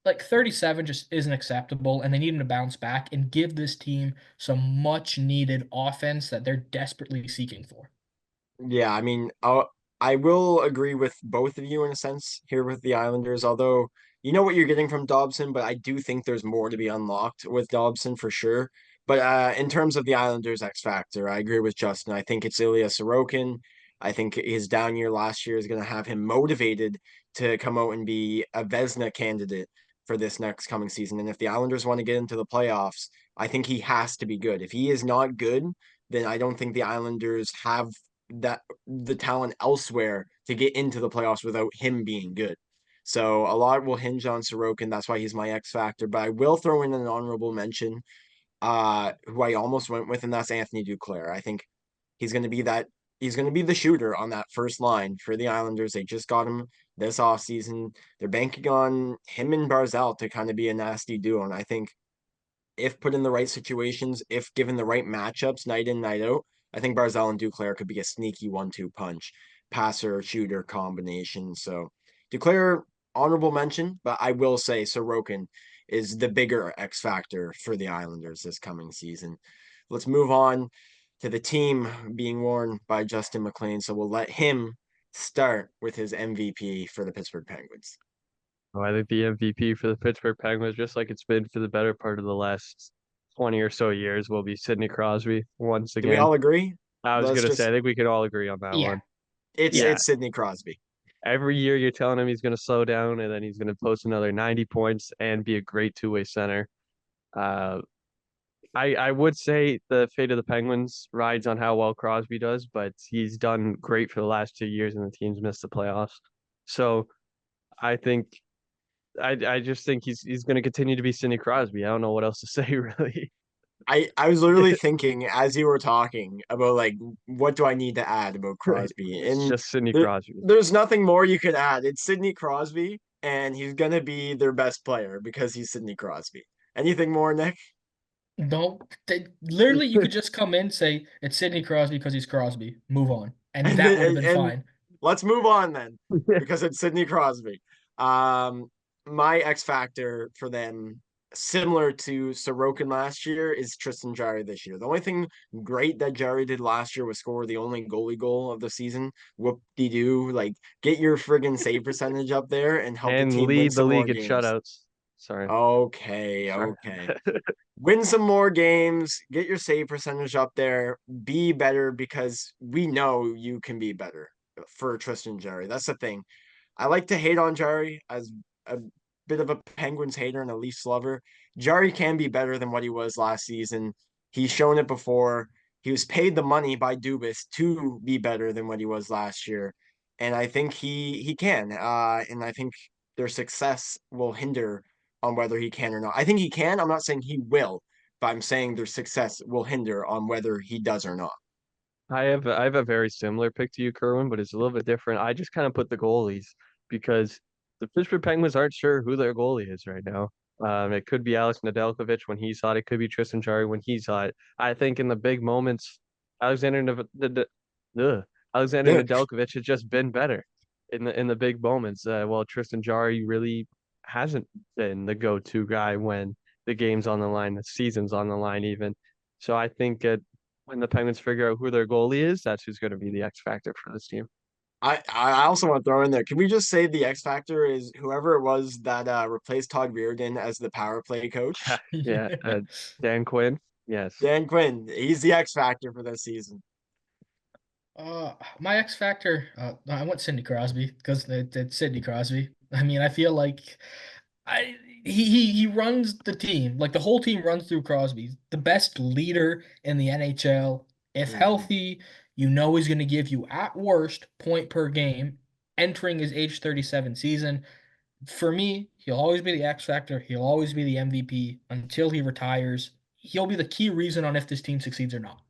Like 37 just isn't acceptable, and they need him to bounce back and give this team some much needed offense that they're desperately seeking for. Yeah, I mean, I will agree with both of you in a sense here with the Islanders, although you know what you're getting from Dobson, but I do think there's more to be unlocked with Dobson for sure. But in terms of the Islanders X factor, I agree with Justin. I think it's Ilya Sorokin. I think his down year last year is going to have him motivated to come out and be a Vezina candidate for this next coming season. And if the Islanders want to get into the playoffs, I think he has to be good. If he is not good, then I don't think the Islanders have that the talent elsewhere to get into the playoffs without him being good. So a lot will hinge on Sorokin. That's why he's my X factor. But I will throw in an honorable mention, who I almost went with, and that's Anthony Duclair. I think he's gonna be that he's gonna be the shooter on that first line for the Islanders. They just got him this offseason. They're banking on him and Barzal to kind of be a nasty duo. And I think if put in the right situations, if given the right matchups night in, night out, I think Barzal and Duclair could be a sneaky 1-2 punch, passer, shooter combination. So Duclair, honorable mention, but I will say Sorokin is the bigger X factor for the Islanders this coming season. Let's move on to the team being worn by Justin McLean. So we'll let him start with his MVP for the Pittsburgh Penguins. Oh, I think the MVP for the Pittsburgh Penguins, just like it's been for the better part of the last 20 or so years, will be Sidney Crosby once Do we again. all agree? I was Let's gonna say, just I think we could all agree on that Yeah. one. it's Yeah. Yeah, it's Sidney Crosby. every year you're telling him he's gonna slow down and then he's gonna post another 90 points and be a great two-way center. Uh, I would say the fate of the Penguins rides on how well Crosby does, but he's done great for the last 2 years and the team's missed the playoffs. So I think I just think he's going to continue to be Sidney Crosby. I don't know what else to say really. I was literally thinking as you were talking about like what do I need to add about Crosby, It's and just Sidney there, Crosby. there's nothing more you could add. It's Sidney Crosby, and he's gonna be their best player because he's Sidney Crosby. Anything more, Nick? No, literally, you could just come in, say it's Sidney Crosby because he's Crosby, move on, and And that would have been and fine. let's move on then because it's Sidney Crosby. Um, my X factor for them, similar to Sorokin last year, is Tristan Jarry this year. The only thing great that Jarry did last year was score the only goalie goal of the season. Whoop de doo! Like get your friggin' save percentage up there and help the And team win lead the some more league in games. shutouts. Sorry. Okay, Sorry. okay. Win some more games, get your save percentage up there, be better because we know you can be better for Tristan Jarry. That's the thing. I like to hate on Jarry as a bit of a Penguins hater and a Leafs lover. Jarry can be better than what he was last season. He's shown it before. He was paid the money by Dubas to be better than what he was last year. And I think he can. And I think their success will hinder on whether he can or not. I think he can. I'm not saying he will, but I'm saying their success will hinder on whether he does or not. I have a very similar pick to you, Kerwin, but it's a little bit different. I just kind of put the goalies because the Pittsburgh Penguins aren't sure who their goalie is right now. It could be Alex Nedeljkovic when he's hot. It could be Tristan Jarry when he's hot. I think in the big moments, Alexander Alexander Yeah. Nedeljkovic has just been better in the big moments. While Tristan Jarry really hasn't been the go-to guy when the game's on the line, the season's on the line, even. So I think when the Penguins figure out who their goalie is, that's who's going to be the X factor for this team. I also want to throw in there. Can we just say the X factor is whoever it was that replaced Todd Reardon as the power play Yeah, coach? yeah. Dan Quinn, yes. Dan Quinn. He's the X factor for this season. My X factor, I went Sidney Crosby because it's Sidney Crosby. I mean, I feel like I he runs the team. Like the whole team runs through Crosby. The best leader in the NHL. If Mhm. healthy, you know he's going to give you at worst point per game entering his age 37 season. For me, he'll always be the X factor. He'll always be the MVP until he retires. He'll be the key reason on if this team succeeds or not.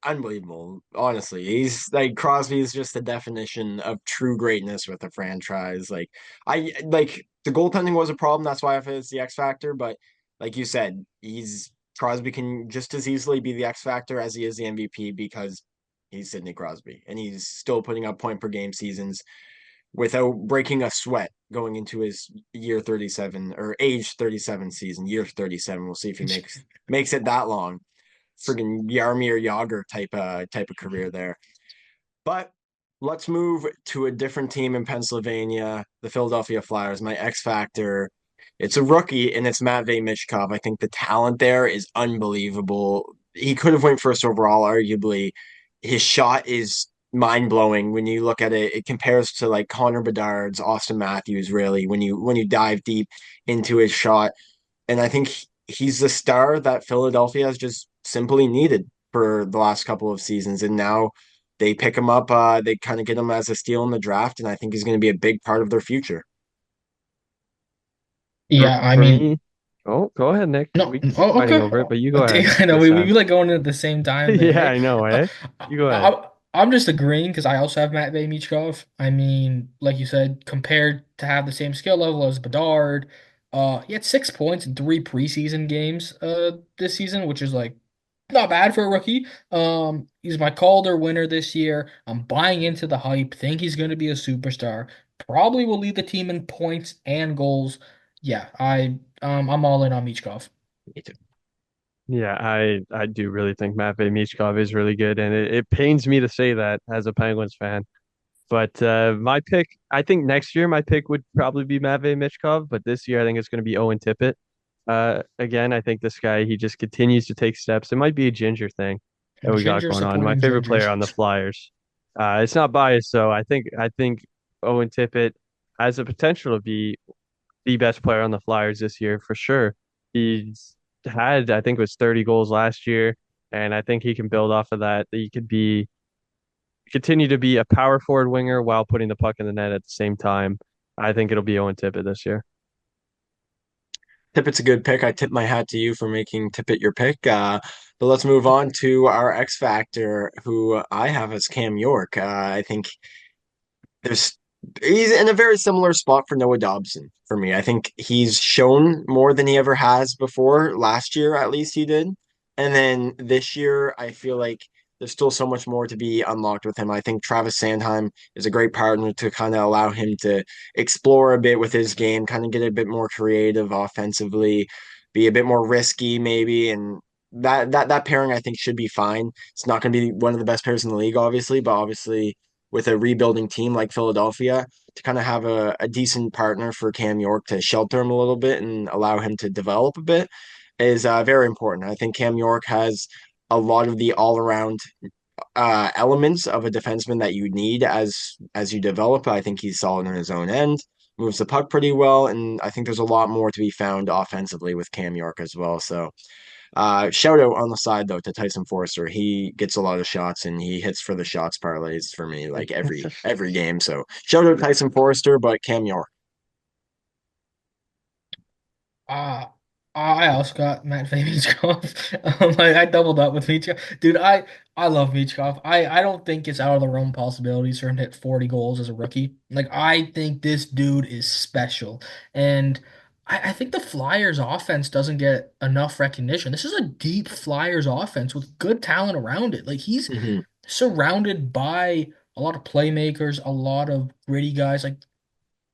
unbelievable. Honestly, he's like Crosby is just the definition of true greatness with the franchise. Like the goaltending was a problem. That's why I feel it's the X factor. But like you said, he's Crosby can just as easily be the X factor as he is the MVP because he's Sidney Crosby and he's still putting up point per game seasons without breaking a sweat going into his year 37 or age 37 season, year 37. We'll see if he makes it that long. Friggin' Yarmir Yager type of career there. But let's move to a different team in Pennsylvania, the Philadelphia Flyers, my X factor. It's a rookie and it's Matvey Michkov. I think the talent there is unbelievable. He could have went first overall, arguably. His shot is mind blowing when you look at it. It compares to like Connor Bedard's, Austin Matthews, really, when you dive deep into his shot. And I think he's the star that Philadelphia has just simply needed for the last couple of seasons. And now they pick him up. They kind of get him as a steal in the draft, and I think he's going to be a big part of their future. Yeah, I For mean, me, oh, go ahead, Nick. no, We can keep oh, fighting okay. over it, but you go ahead I know this we time. like going in at the same time there, Yeah, eh? I know, Uh, eh? I, You go ahead. I'm just agreeing because I also have Matvey Michkov. I mean, like you said, compared to have the same skill level as Bedard, he had 6 points in three preseason games this season, which is like not bad for a rookie. He's my Calder winner this year. I'm buying into the hype. Think he's going to be a superstar. Probably will lead the team in points and goals. Yeah, I'm all in on Michkov. Yeah, I do really think Matvey Michkov is really good, and it pains me to say that as a Penguins fan. But my pick, I think next year my pick would probably be Matvey Michkov, but this year I think it's going to be Owen Tippett. Again, I think this guy he just continues to take steps. It might be a ginger thing that we got Ginger going on. My supporting favorite player gingers. on the Flyers. It's not biased, so I think Owen Tippett has the potential to be the best player on the Flyers this year for sure. He's had, I think, it was 30 goals last year, and I think he can build off of that. He could be continue to be a power forward winger while putting the puck in the net at the same time. I think it'll be Owen Tippett this year. Tippett's a good pick. I tip my hat to you for making Tippett your pick. But let's move on to our X Factor, who I have as Cam York. I think there's he's in a very similar spot for Noah Dobson for me. I think he's shown more than he ever has before. Last year, at least he did. And then this year, I feel like there's still so much more to be unlocked with him. I think Travis Sandheim is a great partner to kind of allow him to explore a bit with his game, kind of get a bit more creative offensively, be a bit more risky maybe. And that pairing I think should be fine. It's not going to be one of the best pairs in the league, obviously, but obviously with a rebuilding team like Philadelphia to kind of have a decent partner for Cam York to shelter him a little bit and allow him to develop a bit is very important. I think Cam York has a lot of the all around elements of a defenseman that you need as you develop. I think he's solid in his own end, moves the puck pretty well, and I think there's a lot more to be found offensively with Cam York as well. So shout out on the side though to Tyson Forster. He gets a lot of shots and he hits for the shots parlays for me like every game. So shout out Tyson Forster, but Cam York. Uh, I also got Matt Michkov. I doubled up with Michkov. Dude, I love Michkov. I don't think it's out of the realm of possibilities for him to hit 40 goals as a rookie. Like, I think this dude is special. And I think the Flyers offense doesn't get enough recognition. This is a deep Flyers offense with good talent around it. Like, he's Mm-hmm. surrounded by a lot of playmakers, a lot of gritty guys. Like,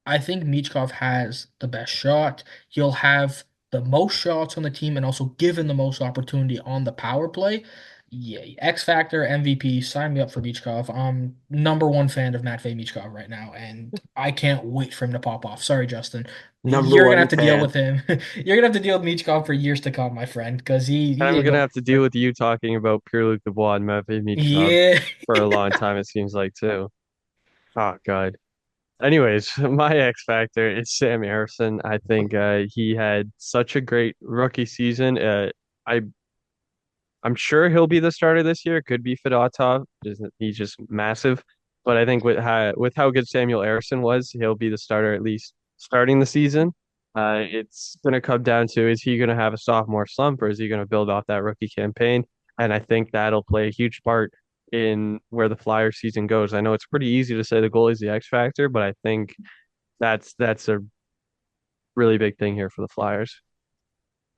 I think Michkov has the best shot. He'll have the most shots on the team and also given the most opportunity on the power play. Yeah, X Factor, MVP, sign me up for Michkov. I'm number one fan of Matvey Michkov right now, and I can't wait for him to pop off. Sorry, Justin. Number You're gonna one have to deal fan. with him. You're gonna have to deal with Michkov for years to come, my friend, because he I'm ain't gonna going have to deal anywhere. with you talking about Pierre-Luc Dubois and Matvey Michkov Yeah. for a long time, it seems like too. Oh God. Anyways, my X factor is Sam Harrison. I think he had such a great rookie season. I I'm sure he'll be the starter this year. Could be Fedotov. He's just massive. But I think with how good Samuel Harrison was, he'll be the starter at least starting the season. It's going to come down to is he going to have a sophomore slump or is he going to build off that rookie campaign? And I think that'll play a huge part in where the Flyer season goes. I know it's pretty easy to say the goalie's the X factor, but I think that's a really big thing here for the Flyers.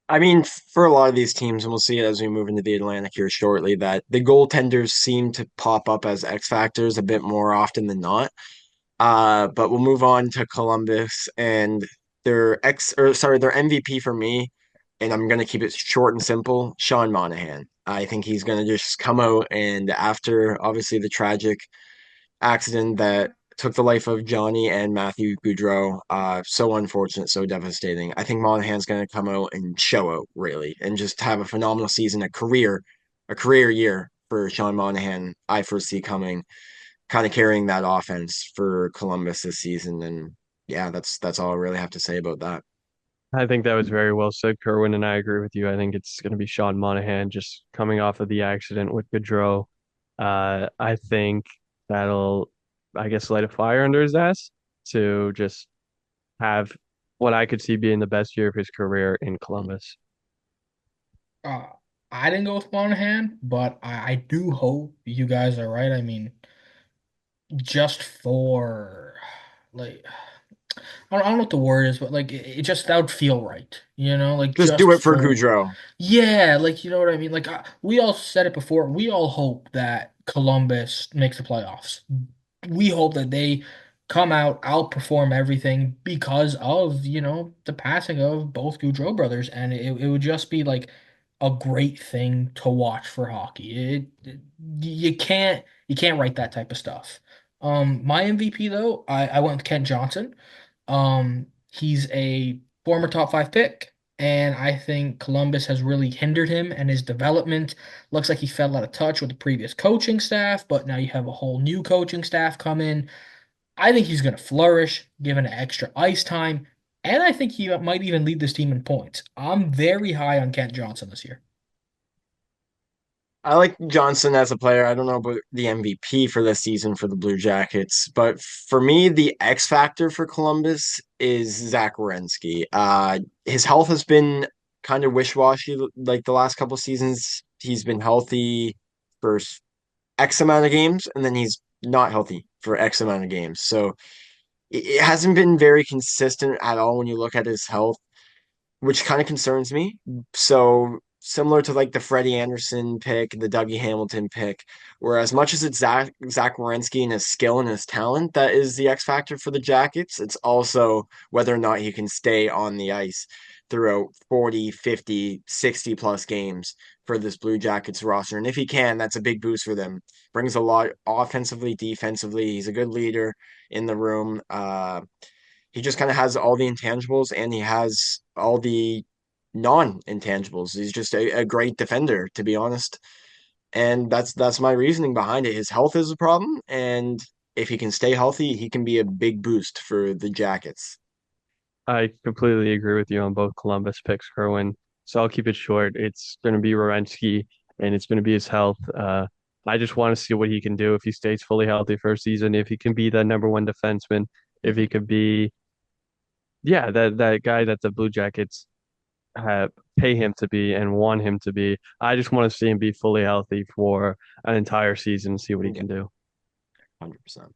I mean, for a lot of these teams, and we'll see it as we move into the Atlantic here shortly, that the goaltenders seem to pop up as X factors a bit more often than not. But we'll move on to Columbus and their MVP for me, and I'm gonna keep it short and simple. Sean Monahan. I think he's gonna just come out and after obviously the tragic accident that took the life of Johnny and Matthew Goudreau. So unfortunate, so devastating. I think Monahan's going to come out and show out really, and just have a phenomenal season, a career year for Sean Monahan. I foresee coming, kind of carrying that offense for Columbus this season, and yeah, that's all I really have to say about that. I think that was very well said, Kerwin, and I agree with you. I think it's going to be Sean Monahan just coming off of the accident with Gaudreau. I think that'll, I guess, light a fire under his ass to just have what I could see being the best year of his career in Columbus. Uh, I didn't go with Monahan, but I do hope you guys are right. I mean, just for like I don't know what the word is, but like it just that would feel right, like Just do just it for for Goudreau. yeah, like you know what I mean. Like we all said it before. We all hope that Columbus makes the playoffs. We hope that they come out, outperform everything because of the passing of both Goudreau brothers, and it would just be like a great thing to watch for hockey. You can't write that type of stuff. My MVP though, I went with Kent Johnson. He's a former top five pick, and I think Columbus has really hindered him and his development. Looks like he fell out of touch with the previous coaching staff, but now you have a whole new coaching staff come in. I think he's going to flourish, given extra ice time, and I think he might even lead this team in points. I'm very high on Kent Johnson this year. I like Johnson as a player. I don't know about the MVP for this season for the Blue Jackets, but for me, the X factor for Columbus is Zach Werenski. His health has been kind of wish-washy like the last couple seasons. He's been healthy for X amount of games, and then he's not healthy for X amount of games. So it hasn't been very consistent at all when you look at his health, which kind of concerns me. So similar to like the Freddie Anderson pick, the Dougie Hamilton pick, where as much as it's Zach Werenski and his skill and his talent that is the X factor for the Jackets, it's also whether or not he can stay on the ice throughout 40, 50, 60 plus games for this Blue Jackets roster. And if he can, that's a big boost for them. Brings a lot offensively, defensively. He's a good leader in the room. He just kind of has all the intangibles and he has all the non-intangibles. He's just a great defender, to be honest. And that's my reasoning behind it. His health is a problem, and if he can stay healthy, he can be a big boost for the Jackets. I completely agree with you on both Columbus picks, Kerwin. So I'll keep it short. It's going to be Werenski, and it's going to be his health. I just want to see what he can do if he stays fully healthy for a season, if he can be that number one defenseman, if he could be, yeah, that guy that the Blue Jackets have pay him to be and want him to be. I just want to see him be fully healthy for an entire season and see what he Yeah, can do. 100%.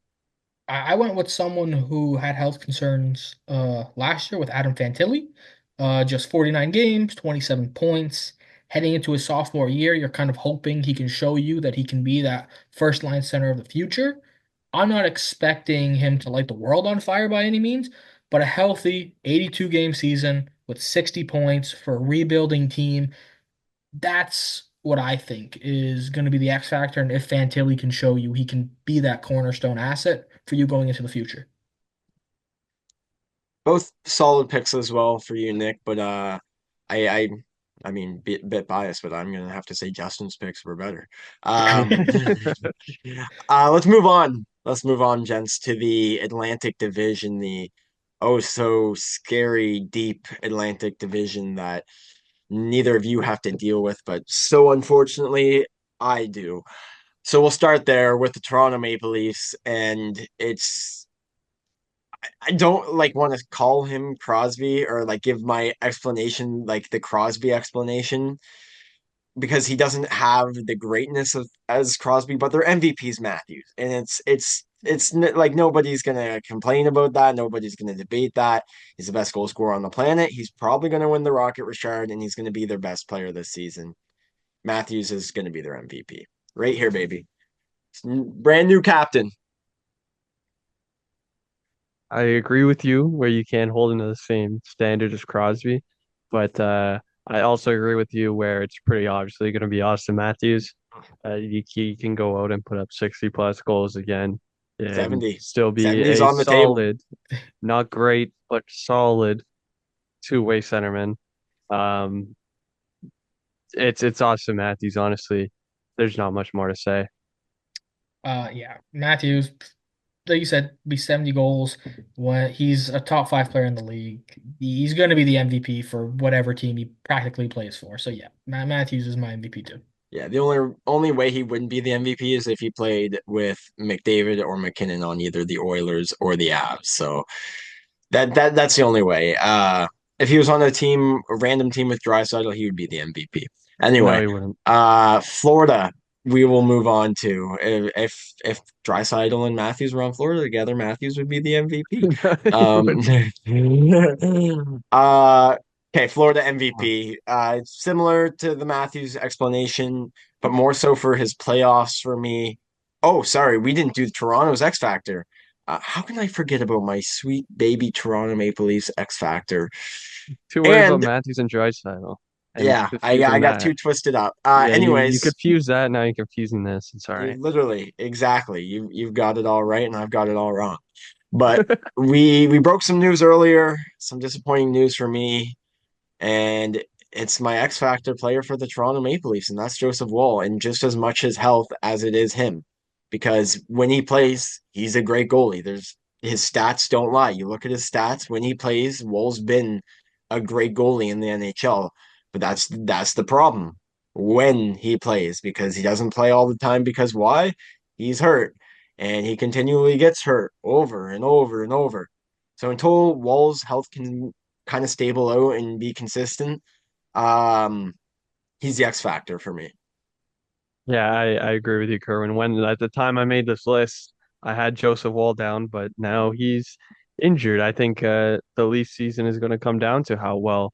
I went with someone who had health concerns last year with Adam Fantilli. Just 49 games, 27 points. Heading into his sophomore year, you're kind of hoping he can show you that he can be that first line center of the future. I'm not expecting him to light the world on fire by any means, but a healthy 82 game season with 60 points for a rebuilding team, that's what I think is going to be the X factor. And if Fantilli can show you he can be that cornerstone asset for you going into the future. Both solid picks as well for you, Nick. But I I I mean, bit biased, but I'm gonna have to say Justin's picks were better. Um, let's move on. Let's move on, gents, to the Atlantic Division, the oh so scary deep Atlantic Division that neither of you have to deal with, but so unfortunately I do. So we'll start there with the Toronto Maple Leafs, and I don't like want to call him Crosby or like give my explanation like the Crosby explanation, because he doesn't have the greatness of as Crosby, but their MVP's Matthews, and like nobody's gonna complain about that. Nobody's gonna debate that. He's the best goal scorer on the planet. He's probably gonna win the Rocket Richard, and he's gonna be their best player this season. Matthews is gonna be their MVP right here, baby. Brand new captain. I agree with you where you can't hold him to the same standard as Crosby, but I also agree with you where it's pretty obviously going to be Austin Matthews. He can go out and put up 60 plus goals again and 70. still be 70's a on the table. solid, not great, but solid two-way centerman. Um, it's Austin Matthews, honestly. There's not much more to say. Yeah, Matthews, like you said, be 70 goals. When he's a top five player in the league, he's going to be the MVP for whatever team he practically plays for. So yeah, Matthews is my MVP too. Yeah, the only way he wouldn't be the MVP is if he played with McDavid or McKinnon on either the Oilers or the Avs. So that's the only way. If he was on a random team with Draisaitl, he would be the MVP. No, Anyway, he wouldn't. Florida, we will move on to if Draisaitl and Matthews were on Florida together, Matthews would be the MVP. No, he Um, wouldn't. uh, okay, Florida MVP. It's similar to the Matthews explanation, but more so for his playoffs for me. Oh, sorry, we didn't do Toronto's X Factor. How can I forget about my sweet baby Toronto Maple Leafs X Factor? Too worried about And Matthews and Draisaitl and yeah, I confusing got that. too twisted up. Yeah, you Anyways, confuse that, now you're confusing this. It's all you right. literally exactly you've got it all right, and I've got it all wrong. But we broke some news earlier, some disappointing news for me, and it's my X Factor player for the Toronto Maple Leafs, and that's Joseph Woll, and just as much his health as it is him, because when he plays, he's a great goalie. There's his stats don't lie. You look at his stats when he plays. Woll's been a great goalie in the NHL, but that's the problem when he plays because he doesn't play all the time. Because why? He's hurt, and he continually gets hurt over and over and over. So until Woll's health can kind of stable out and be consistent, um, he's the X factor for me. Yeah, I agree with you, Kerwin. When at the time I made this list, I had Joseph Wall down, but now he's injured. I think the Leaf season is going to come down to how well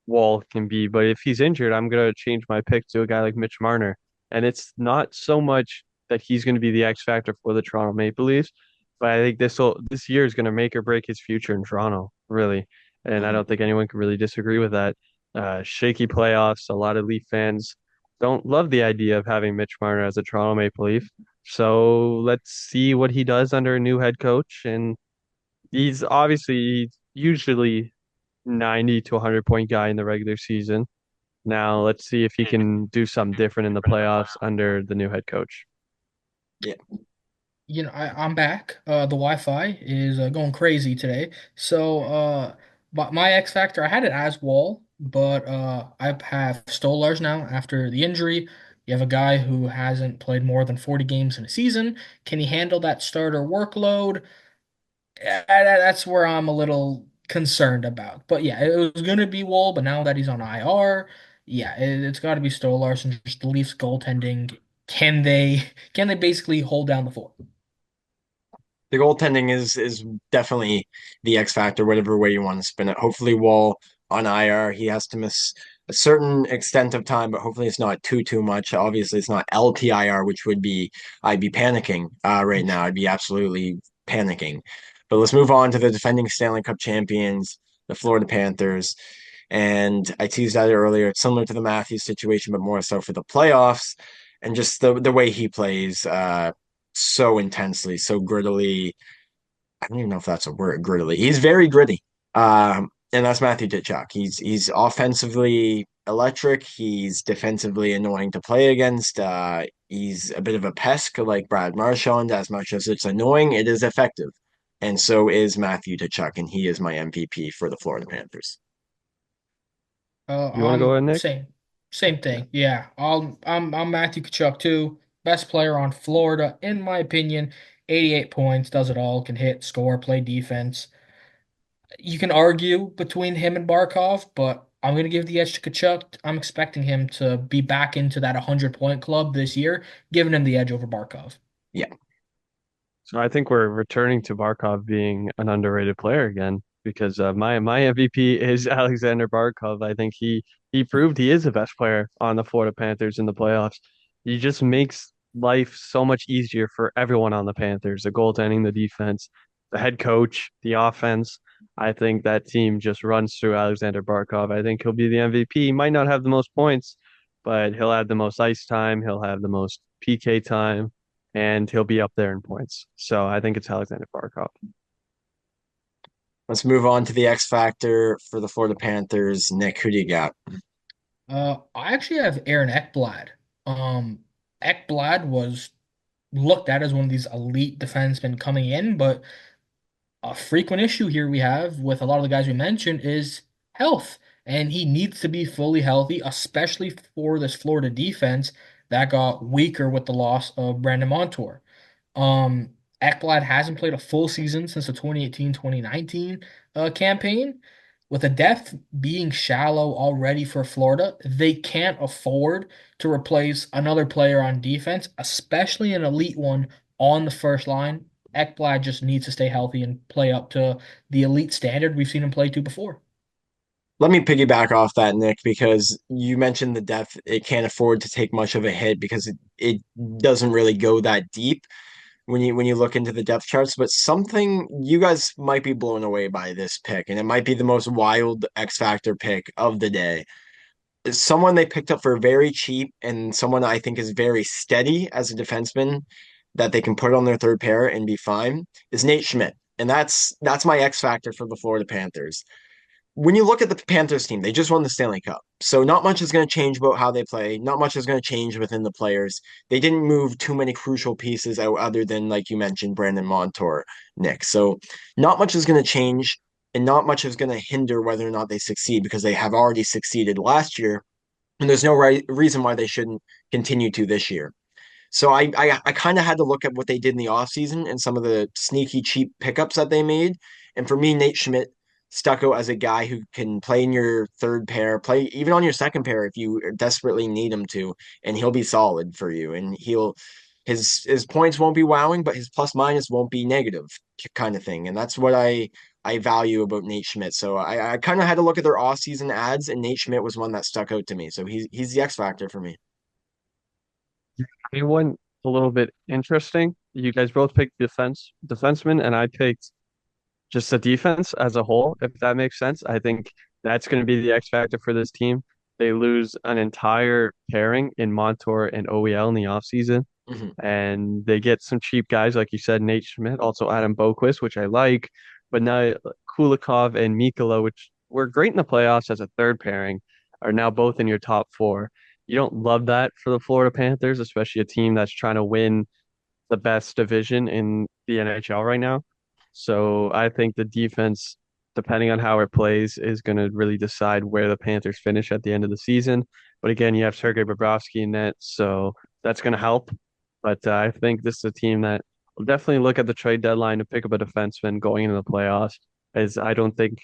Wall can be. But if he's injured, I'm going to change my pick to a guy like Mitch Marner. And it's not so much that he's going to be the X factor for the Toronto Maple Leafs, but I think this year is going to make or break his future in Toronto, really. And I Mhm. don't think anyone can really disagree with that. Shaky playoffs. A lot of Leaf fans don't love the idea of having Mitch Marner as a Toronto Maple Leaf. So let's see what he does under a new head coach. And he's obviously usually 90 to 100 point guy in the regular season. Now let's see if he can do something different in the playoffs under the new head coach. Yeah. I'm back. The Wi-Fi is going crazy today. So, but my X Factor, I had it as Wall, but I have Stolars now after the injury. You have a guy who hasn't played more than 40 games in a season. Can he handle that starter workload? That's where I'm a little concerned about. But yeah, it was gonna be Wall, but now that he's on IR, yeah, it's got to be Stolars and just the Leafs goaltending. Can they basically hold down the fort? The goaltending is definitely the X factor, whatever way you want to spin it. Hopefully, Wall on IR, he has to miss a certain extent of time, but hopefully it's not too much. Obviously, it's not LTIR, which would be I'd be panicking right now. I'd be absolutely panicking. But let's move on to the defending Stanley Cup champions, the Florida Panthers. And I teased that earlier. It's similar to the Matthews situation, but more so for the playoffs and just the way he plays. So intensely, so grittily. I don't even know if that's a word, grittily. He's very gritty. And that's Matthew Ditchak. He's offensively electric. He's defensively annoying to play against. He's a bit of a pest like Brad Marchand. As much as it's annoying, it is effective. And so is Matthew Ditchak, and he is my MVP for the Florida Panthers. You want to go ahead, Nick? Same Yeah. thing. Yeah, I'm Matthew Kachuk too. Best player on Florida, in my opinion. 88 points, does it all, can hit, score, play defense. You can argue between him and Barkov, but I'm gonna give the edge to Kachuk. I'm expecting him to be back into that 100-point club this year, giving him the edge over Barkov. Yeah. So I think we're returning to Barkov being an underrated player again because my MVP is Alexander Barkov. I think he proved he is the best player on the Florida Panthers in the playoffs. He just makes life so much easier for everyone on the Panthers, the goaltending, the defense, the head coach, the offense. I think that team just runs through Alexander Barkov. I think he'll be the MVP. He might not have the most points, but he'll have the most ice time. He'll have the most PK time and he'll be up there in points. So I think it's Alexander Barkov. Let's move on to the X Factor for the Florida Panthers. Nick, who do you got? I actually have Aaron Ekblad. Um, Ekblad was looked at as one of these elite defensemen coming in, but a frequent issue here we have with a lot of the guys we mentioned is health. And he needs to be fully healthy, especially for this Florida defense that got weaker with the loss of Brandon Montour. Um, Ekblad hasn't played a full season since the 2018-2019 campaign. With the depth being shallow already for Florida, they can't afford to replace another player on defense, especially an elite one on the first line. Ekblad just needs to stay healthy and play up to the elite standard we've seen him play to before. Let me piggyback off that, Nick, because you mentioned the depth. It can't afford to take much of a hit because it doesn't really go that deep when you look into the depth charts. But something you guys might be blown away by this pick, and it might be the most wild X Factor pick of the day. Someone they picked up for very cheap and someone I think is very steady as a defenseman that they can put on their third pair and be fine is Nate Schmidt. And that's my X factor for the Florida Panthers. When you look at the Panthers team, they just won the Stanley Cup. So not much is going to change about how they play. Not much is going to change within the players. They didn't move too many crucial pieces out other than, like you mentioned, Brandon Montour, Nick. So not much is going to change and not much is going to hinder whether or not they succeed because they have already succeeded last year. And there's no reason why they shouldn't continue to this year. So I kind of had to look at what they did in the offseason and some of the sneaky cheap pickups that they made. And for me, Nate Schmidt stuck out as a guy who can play in your third pair, play even on your second pair if you desperately need him to, and he'll be solid for you. And his points won't be wowing, but his plus minus won't be negative kind of thing. And that's what I value about Nate Schmidt. So I kind of had to look at their off-season ads, and Nate Schmidt was one that stuck out to me. So he's the X factor for me. I went a little bit interesting. You guys both picked defenseman, and I picked just the defense as a whole, if that makes sense. I think that's going to be the X factor for this team. They lose an entire pairing in Montour and OEL in the offseason, Mhm. and they get some cheap guys, like you said, Nate Schmidt, also Adam Boquist, which I like, but now Kulikov and Mikula, which were great in the playoffs as a third pairing, are now both in your top four. You don't love that for the Florida Panthers, especially a team that's trying to win the best division in the NHL right now. So I think the defense, depending on how it plays, is going to really decide where the Panthers finish at the end of the season. But again, you have Sergei Bobrovsky in net, so that's going to help. But I think this is a team that will definitely look at the trade deadline to pick up a defenseman going into the playoffs, as I don't think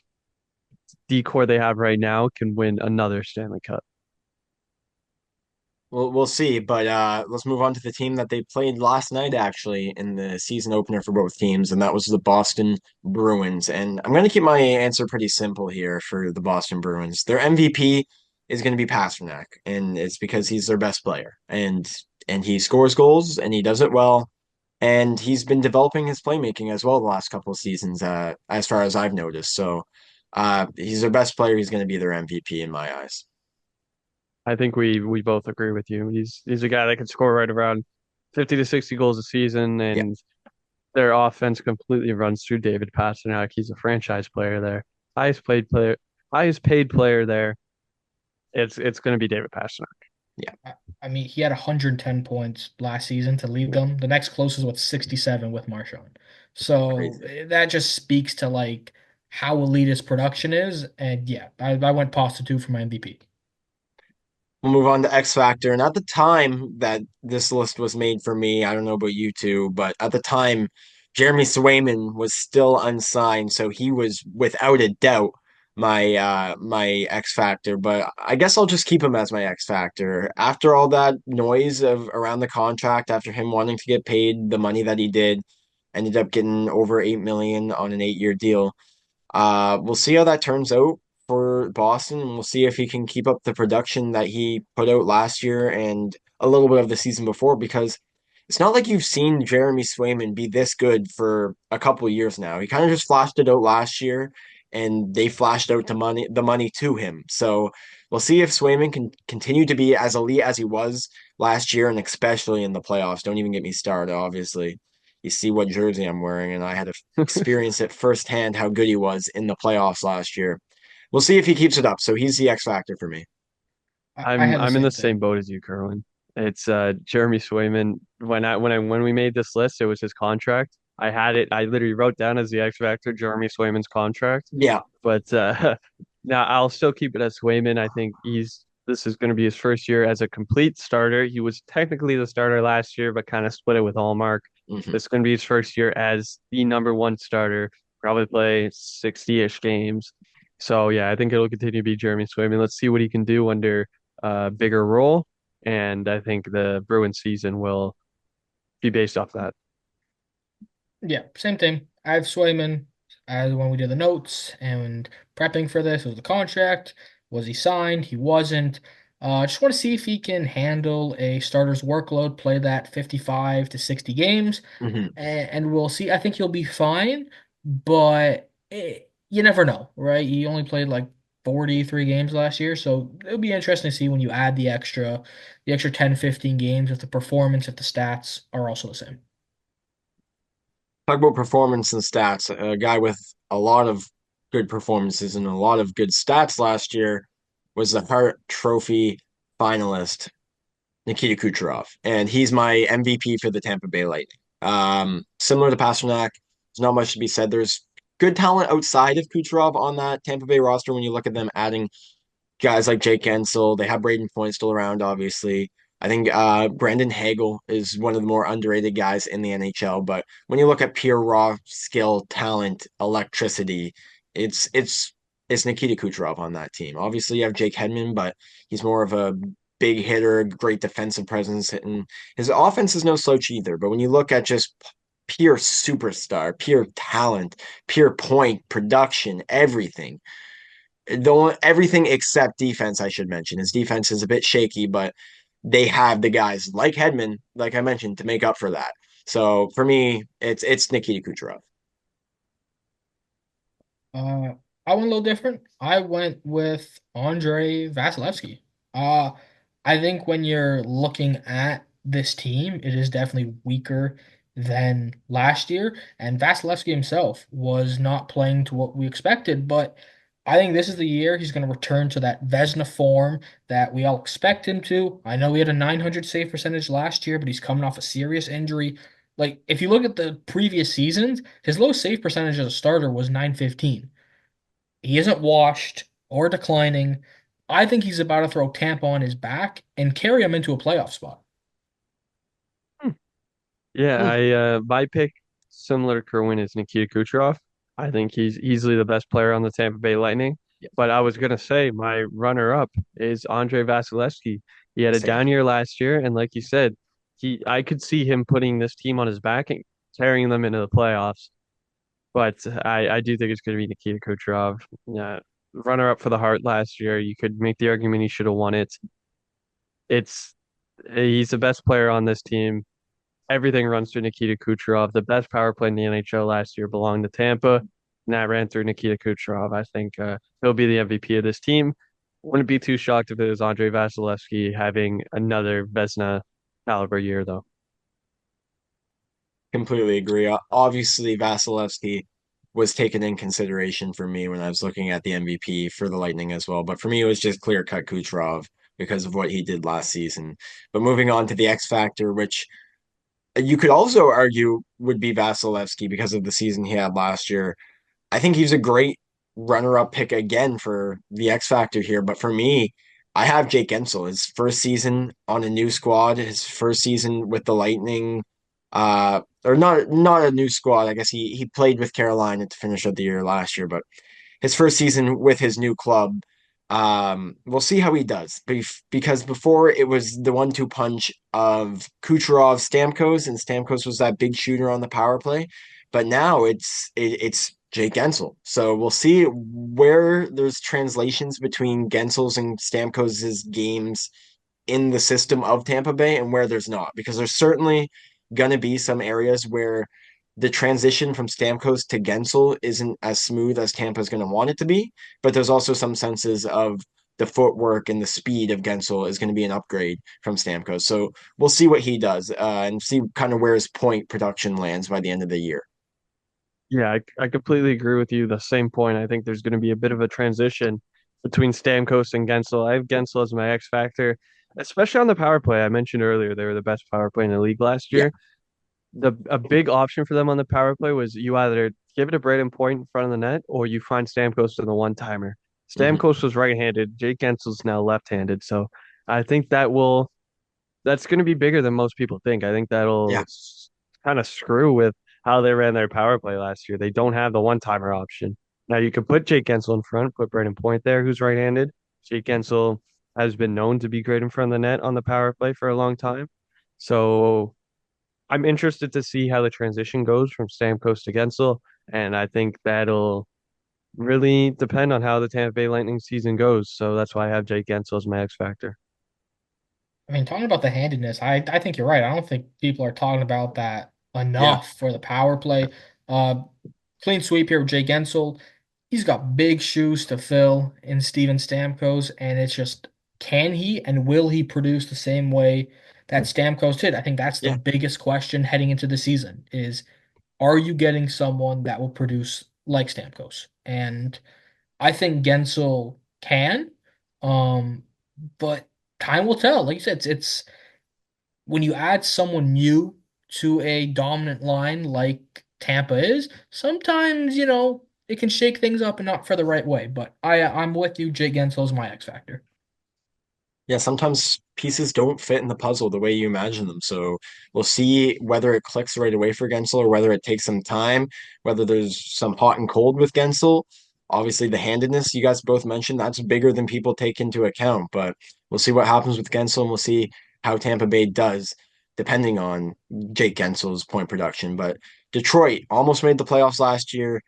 decor they have right now can win another Stanley Cup. We'll see, but let's move on to the team that they played last night, actually, in the season opener for both teams, and that was the Boston Bruins. And I'm going to keep my answer pretty simple here for the Boston Bruins. Their MVP is going to be Pastrnak, and it's because he's their best player, and he scores goals and he does it well, and he's been developing his playmaking as well the last couple of seasons, as far as I've noticed. So, he's their best player. He's going to be their MVP in my eyes. I think we both agree with you. He's a guy that can score right around 50 to 60 goals a season, Yeah. and their offense completely runs through David Pastrnak. He's a franchise player there. Highest paid player, highest paid player there. It's going to be David Pastrnak. Yeah. I mean, he had 110 points last season to lead them. The next closest was 67 with Marchand. So Crazy. that just speaks to like how elite his production is. And yeah, I went pasta two for my MVP. We'll move on to X Factor. And at the time that this list was made for me, I don't know about you two, but at the time, Jeremy Swayman was still unsigned. So he was without a doubt my X Factor, but I guess I'll just keep him as my X Factor. After all that noise of around the contract, after him wanting to get paid the money that he did, ended up getting over 8 million on an 8-year deal. We'll see how that turns out for Boston, and we'll see if he can keep up the production that he put out last year and a little bit of the season before, because it's not like you've seen Jeremy Swayman be this good for a couple of years now. He kind of just flashed it out last year, and they flashed out the money to him. So we'll see if Swayman can continue to be as elite as he was last year, and especially in the playoffs. Don't even get me started, obviously. You see what jersey I'm wearing, and I had to experience it firsthand how good he was in the playoffs last year. We'll see if he keeps it up. So he's the X factor for me. I I'm had the I'm in the same same thing. boat as you, Kerwin. It's Jeremy Swayman. When we made this list, it was his contract. I had it. I literally wrote down as the X factor Jeremy Swayman's contract. Yeah. But now I'll still keep it as Swayman. I think he's this is going to be his first year as a complete starter. He was technically the starter last year, but kind of split it with Allmark. Hmm. This is going to be his first year as the number one starter. Probably play 60-ish games. So yeah, I think it'll continue to be Jeremy Swayman. Let's see what he can do under a bigger role, and I think the Bruins season will be based off that. Yeah, same thing. I have Swayman as when we did the notes and prepping for this. It was the contract. Was he signed? He wasn't. Just want to see if he can handle a starter's workload, play that 55 to 60 games, Hmm. and we'll see. I think he'll be fine, but you never know, right? He only played like 43 games last year, so it'll be interesting to see when you add the extra 10, 15 games if the performance, if the stats are also the same. Talk about performance and stats. A guy with a lot of good performances and a lot of good stats last year was the Hart Trophy finalist, Nikita Kucherov, and he's my MVP for the Tampa Bay Lightning. Similar to Pasternak, there's not much to be said. There's good talent outside of Kucherov on that Tampa Bay roster when you look at them adding guys like Jake Gensel. They have Braden Point still around, obviously. I think Brandon Hagel is one of the more underrated guys in the NHL. But when you look at pure raw skill, talent, electricity, it's it's it's Nikita Kucherov on that team. Obviously, you have Jake Hedman, but he's more of a big hitter, great defensive presence, and his offense is no slouch either. But when you look at just pure superstar, pure talent, pure point production, everything except defense, I should mention. His defense is a bit shaky, but they have the guys like Hedman, like I mentioned, to make up for that. So for me, it's Nikita Kucherov. Uh, I went a little different. I went with Andre Vasilevsky. Uh, I think when you're looking at this team, it is definitely weaker than last year. And Vasilevsky himself was not playing to what we expected, but I think this is the year he's going to return to that Vezina form that we all expect him to. I know he had a 900 save percentage last year, but he's coming off a serious injury. Like, if you look at the previous seasons, his lowest save percentage as a starter was 915. He isn't washed or declining. I think he's about to throw Tampa on his back and carry him into a playoff spot. Yeah, Hmm. I my pick similar to Kerwin is Nikita Kucherov. I think he's easily the best player on the Tampa Bay Lightning. Yeah. But I was gonna say my runner-up is Andre Vasilevsky. He had a Same. down year last year, and like you said, he I could see him putting this team on his back and carrying them into the playoffs. But I do think it's going to be Nikita Kucherov. Runner-up for the Hart last year. You could make the argument he should have won it. It's he's the best player on this team. Everything runs through Nikita Kucherov. The best power play in the NHL last year belonged to Tampa, and that ran through Nikita Kucherov. I think he'll be the MVP of this team. Wouldn't be too shocked if it was Andre Vasilevsky having another Vezina caliber year, though. Completely agree. Obviously, Vasilevsky was taken in consideration for me when I was looking at the MVP for the Lightning as well. But for me, it was just clear cut Kucherov because of what he did last season. But moving on to the X Factor, which you could also argue would be Vasilevsky because of the season he had last year. I think he's a great runner-up pick again for the X Factor here. But for me, I have Jake Gensel. His first season on a new squad, his first season with the Lightning, or not a new squad. I guess he played with Carolina to finish up the year last year, but his first season with his new club. We'll see how he does. Because before it was the 1-2 punch of Kucherov, Stamkos, and Stamkos was that big shooter on the power play. But now it's Jake Gensel. So we'll see where there's translations between Gensel's and Stamkos's games in the system of Tampa Bay and where there's not, because there's certainly going to be some areas where the transition from Stamkos to Gensel isn't as smooth as Tampa's going to want it to be. But there's also some senses of the footwork and the speed of Gensel is going to be an upgrade from Stamkos. So we'll see what he does and see kind of where his point production lands by the end of the year. Yeah, I completely agree with you. The same point. I think there's going to be a bit of a transition between Stamkos and Gensel. I have Gensel as my X factor, especially on the power play. I mentioned earlier they were the best power play in the league last Yeah. year. A big option for them on the power play was you either give it a Braden Point in front of the net or you find Stamkos in the one timer. Mm-hmm. Stamkos was right-handed. Jake Gensel's now left-handed. So I think that's going to be bigger than most people think. I think Yeah. that'll kind of screw with how they ran their power play last year. They don't have the one-timer option. Now you could put Jake Gensel in front, put Braden Point there, who's right-handed. Jake Gensel has been known to be great in front of the net on the power play for a long time. So I'm interested to see how the transition goes from Stamkos to Gensel, and I think that'll really depend on how the Tampa Bay Lightning season goes. So that's why I have Jake Gensel as my X factor. I mean, talking about the handedness, I think you're right. I don't think people are talking about that Yeah. enough for the power play. Uh, Clean sweep here with Jay Gensel. He's got big shoes to fill in Steven Stamkos, and it's just can he and will he produce the same way that Stamkos did? I think that's the Yeah. biggest question heading into the season is are you getting someone that will produce like Stamkos? And I think Gensel can, um, but time will tell. Like you said, it's when you add someone new to a dominant line like Tampa is, sometimes, it can shake things up and not for the right way. But I'm with you. Jake Gensel's my X factor. Yeah, sometimes pieces don't fit in the puzzle the way you imagine them. So we'll see whether it clicks right away for Gensel or whether it takes some time, whether there's some hot and cold with Gensel. Obviously, the handedness you guys both mentioned, that's bigger than people take into account. But we'll see what happens with Gensel and we'll see how Tampa Bay does, depending on Jake Gensel's point production. But Detroit almost made the playoffs last year.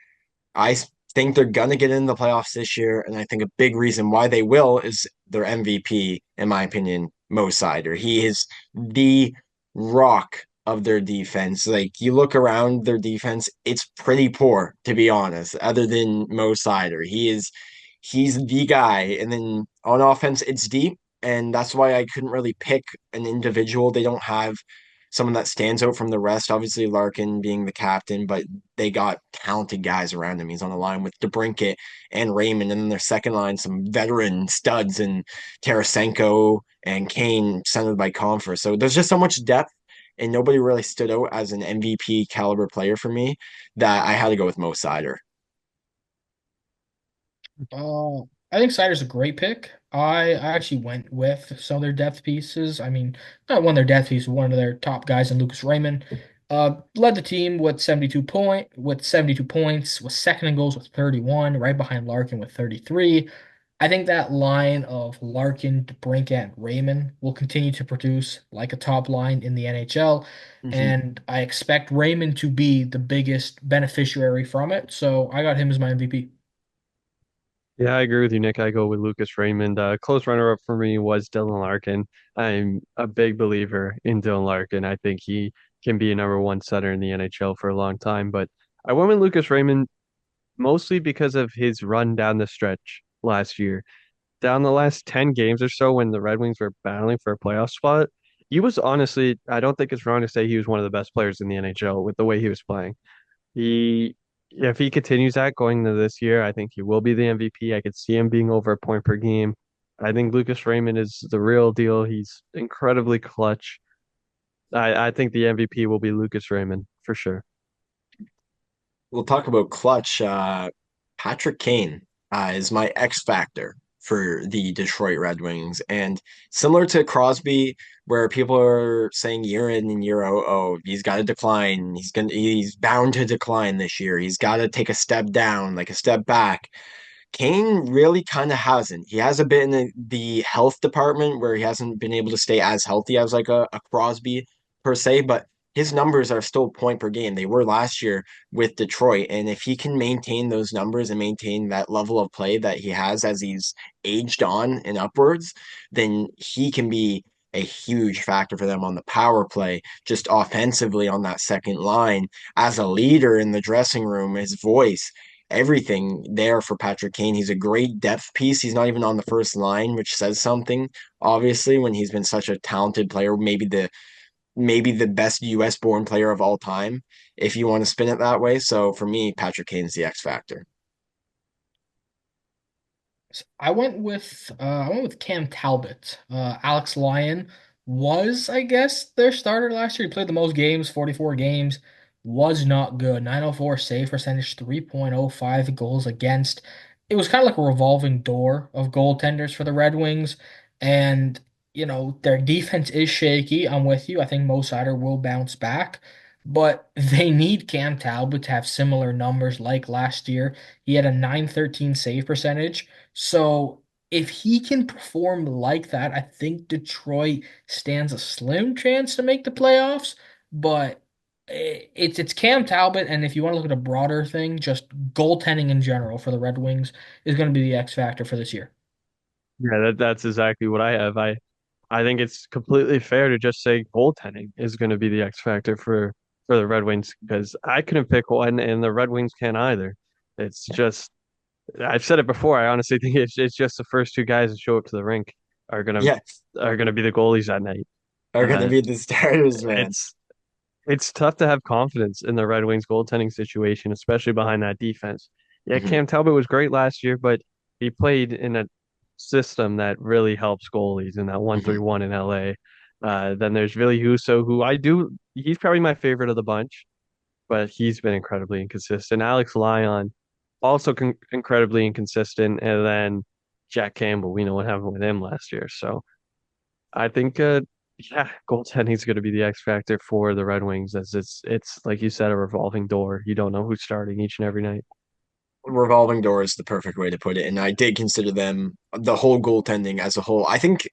I think they're gonna get in the playoffs this year, and I think a big reason why they will is their MVP, in my opinion, Mo Sider. He is the rock of their defense. Like you look around their defense, it's pretty poor, to be honest, other than Mo Sider. He's the guy. And then on offense, it's deep. And that's why I couldn't really pick an individual. They don't have someone that stands out from the rest. Obviously, Larkin being the captain, but they got talented guys around him. He's on the line with DeBrincat and Raymond, and then their second line, some veteran studs and Tarasenko and Kane, centered by Comfer. So there's just so much depth, and nobody really stood out as an MVP caliber player for me that I had to go with Mo Sider. I think Sider's a great pick. I actually went with some of their depth pieces. I mean, not one of their depth pieces, one of their top guys in Lucas Raymond. Led the team with 72 points, was second in goals with 31, right behind Larkin with 33. I think that line of Larkin, DeBrincat, and Raymond will continue to produce like a top line in the NHL. Mm-hmm. And I expect Raymond to be the biggest beneficiary from it. So I got him as my MVP. Yeah, I agree with you, Nick. I go with Lucas Raymond. Close runner-up for me was Dylan Larkin. I'm a big believer in Dylan Larkin. I think he can be a number one center in the NHL for a long time. But I went with Lucas Raymond mostly because of his run down the stretch last year. Down the last 10 games or so when the Red Wings were battling for a playoff spot, he was honestly, I don't think it's wrong to say he was one of the best players in the NHL with the way he was playing. He, if he continues that going into this year, I think he will be the MVP. I could see him being over a point per game. I think Lucas Raymond is the real deal. He's incredibly clutch. I think the MVP will be Lucas Raymond for sure. We'll talk about clutch. Patrick Kane is my X factor for the Detroit Red Wings, and similar to Crosby, where people are saying year in and year out, oh, he's got to decline. He's bound to decline this year. He's got to take a step down, like a step back. Kane really kind of hasn't. He has a bit in the health department where he hasn't been able to stay as healthy as like a Crosby per se, but his numbers are still point per game. They were last year with Detroit. And if he can maintain those numbers and maintain that level of play that he has as he's aged on and upwards, then he can be a huge factor for them on the power play, just offensively on that second line as a leader in the dressing room, his voice, everything there for Patrick Kane. He's a great depth piece. He's not even on the first line, which says something, obviously, when he's been such a talented player, maybe the best US born player of all time, if you want to spin it that way. So for me, Patrick Kane's the X factor. I went with Cam Talbot. Alex Lyon was, I guess, their starter last year. He played the most games, 44 games. Was not good. 904 save percentage, 3.05 goals against. It was kind of like a revolving door of goaltenders for the Red Wings. And, their defense is shaky. I'm with you. I think Mo Seider will bounce back. But they need Cam Talbot to have similar numbers like last year. He had a 913 save percentage. So if he can perform like that, I think Detroit stands a slim chance to make the playoffs. But it's Cam Talbot, and if you want to look at a broader thing, just goaltending in general for the Red Wings is going to be the X factor for this year. Yeah, that's exactly what I have. I think it's completely fair to just say goaltending is going to be the X factor for the Red Wings because I couldn't pick one, and the Red Wings can't either. It's just I've said it before. I honestly think it's just the first two guys that show up to the rink are gonna Yeah, are gonna be the goalies that night. are going to Uh, be the starters, man. it's it's tough to have confidence in the Red Wings goaltending situation, especially behind that defense. Yeah, Mhm. Cam Talbot was great last year, but he played in a system that really helps goalies in that Mhm. 1-3-1 in LA. Then there's Ville Husso, who he's probably my favorite of the bunch, but he's been incredibly inconsistent. Alex Lyon, also incredibly inconsistent. And then Jack Campbell, we know what happened with him last year. So I think, yeah, goaltending is going to be the X factor for the Red Wings, as it's like you said, a revolving door. You don't know who's starting each and every night. Revolving door is the perfect way to put it. And I did consider them the whole goaltending as a whole. I think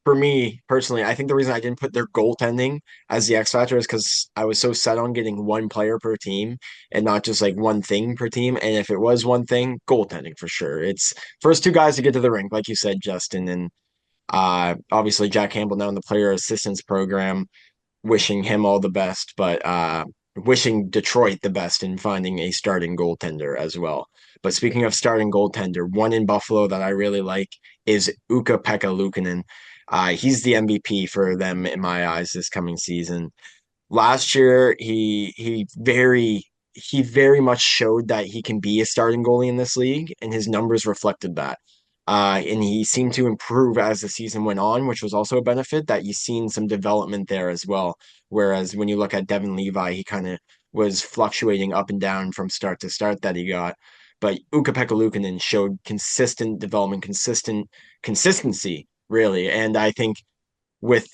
for me personally, I think the reason I didn't put their goaltending as the X factor is because I was so set on getting one player per team and not just like one thing per team. And if it was one thing, goaltending for sure. It's first two guys to get to the rink, like you said, Justin, and obviously Jack Campbell now in the player assistance program, wishing him all the best, but wishing Detroit the best in finding a starting goaltender as well. But speaking of starting goaltender, one in Buffalo that I really like is Ukko-Pekka Luukkonen. He's the MVP for them in my eyes this coming season. Last year, he very much showed that he can be a starting goalie in this league, and his numbers reflected that. And he seemed to improve as the season went on, which was also a benefit that you've seen some development there as well. Whereas when you look at Devin Levi, he kind of was fluctuating up and down from start to start that he got. But Ukko-Pekka Luukkonen showed consistent development, consistent consistency, really. And I think with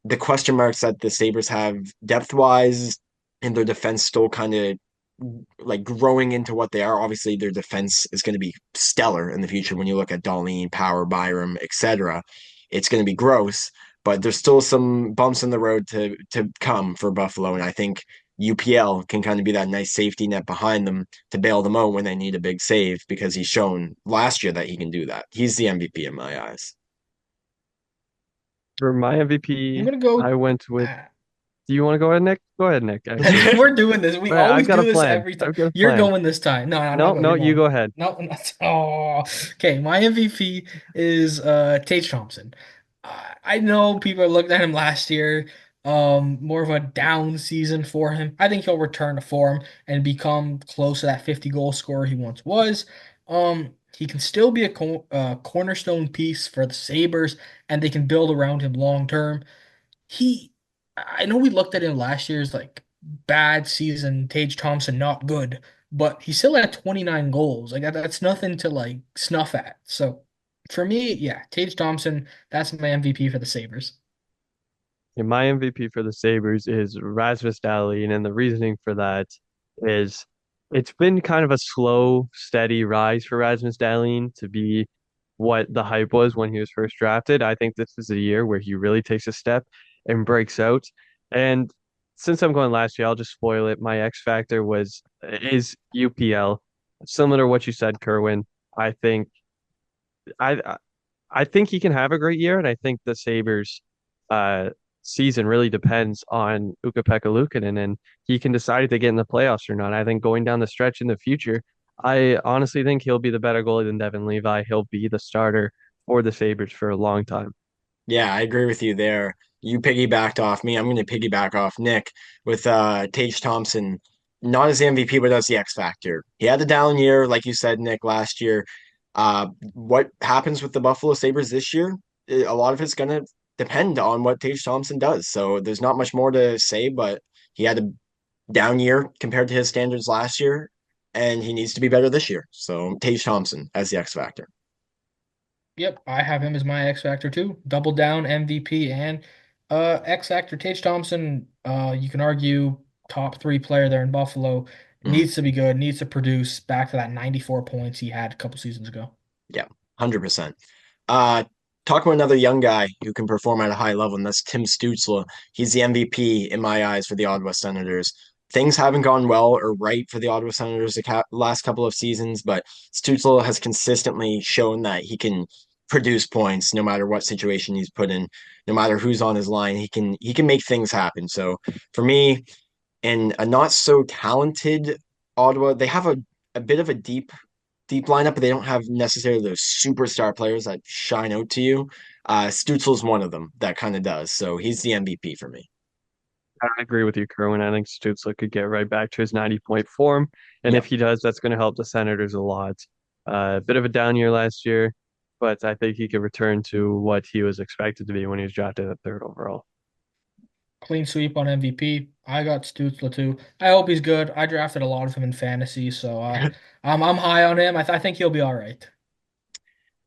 the question marks that the Sabres have depth wise and their defense still kind of like growing into what they are. Obviously, their defense is going to be stellar in the future when you look at Darlene, Power, Byram, etc. It's going to be gross, but there's still some bumps in the road to come for Buffalo, and I think UPL can kind of be that nice safety net behind them to bail them out when they need a big save because he's shown last year that he can do that. He's the MVP in my eyes. For my I'm MVP, gonna I go. went with. Do you want to go ahead, Nick? Go ahead, Nick, actually. We're doing this. We All right, I've always got a do this plan. every time. I've got a You're plan. going this time. No, I'm not No, going. no, You're you going. go ahead. No, oh, okay. My MVP is Tage Thompson. I know people are looking at him last year. More of a down season for him. I think he'll return to form and become close to that 50 goal scorer he once was. He can still be a cornerstone piece for the Sabres, and they can build around him long term. he I know we looked at him last year's like bad season, Tage Thompson not good, but he still had 29 goals. Like that's nothing to like snuff at. So for me, yeah, Tage Thompson, that's my MVP for the Sabres. And my MVP for the Sabres is Rasmus Dahlin, and the reasoning for that is it's been kind of a slow, steady rise for Rasmus Dahlin to be what the hype was when he was first drafted. I think this is a year where he really takes a step and breaks out. And since I'm going last year, I'll just spoil it. My X factor was is UPL. Similar to what you said, Kerwin. I think I I think he can have a great year, and I think the Sabres uh season really depends on Ukko-Pekka Luukkonen, and he can decide if they get in the playoffs or not. I think going down the stretch in the future, I honestly think he'll be the better goalie than Devin Levi. He'll be the starter for the Sabres for a long time. Yeah, I agree with you there. You piggybacked off me. I'm going to piggyback off Nick with Tage Thompson, not as the MVP, but as the X factor. He had a down year, like you said, Nick, last year. What happens with the Buffalo Sabres this year? A lot of it's going to depend on what Tage Thompson does. So there's not much more to say, but he had a down year compared to his standards last year, and he needs to be better this year. So Tage Thompson as the X factor. Yep, I have him as my X Factor too. Double down MVP and X Factor Tage Thompson. You can argue top three player there in Buffalo. Mhm. Needs to be good, needs to produce back to that 94 points he had a couple seasons ago. Yeah, 100%. Uh, talk about another young guy who can perform at a high level, and that's Tim Stützle. He's the MVP in my eyes for the Ottawa Senators. Things haven't gone well or right for the Ottawa Senators the last couple of seasons, but Stützle has consistently shown that he can produce points no matter what situation he's put in, no matter who's on his line. He can make things happen. So for me, in a not so talented Ottawa, they have a bit of a deep lineup, but they don't have necessarily those superstar players that shine out to you. Stutzel's one of them that kind of does. So he's the MVP for me. I agree with you, Kerwin. I think Stützle could get right back to his 90-point form, and if Yep. he does, that's going to help the Senators a lot. A bit of a down year last year, but I think he could return to what he was expected to be when he was drafted at third overall. Clean sweep on MVP. I got Stutzla too. I hope he's good. I drafted a lot of him in fantasy, so I'm high on him. I think he'll be all right.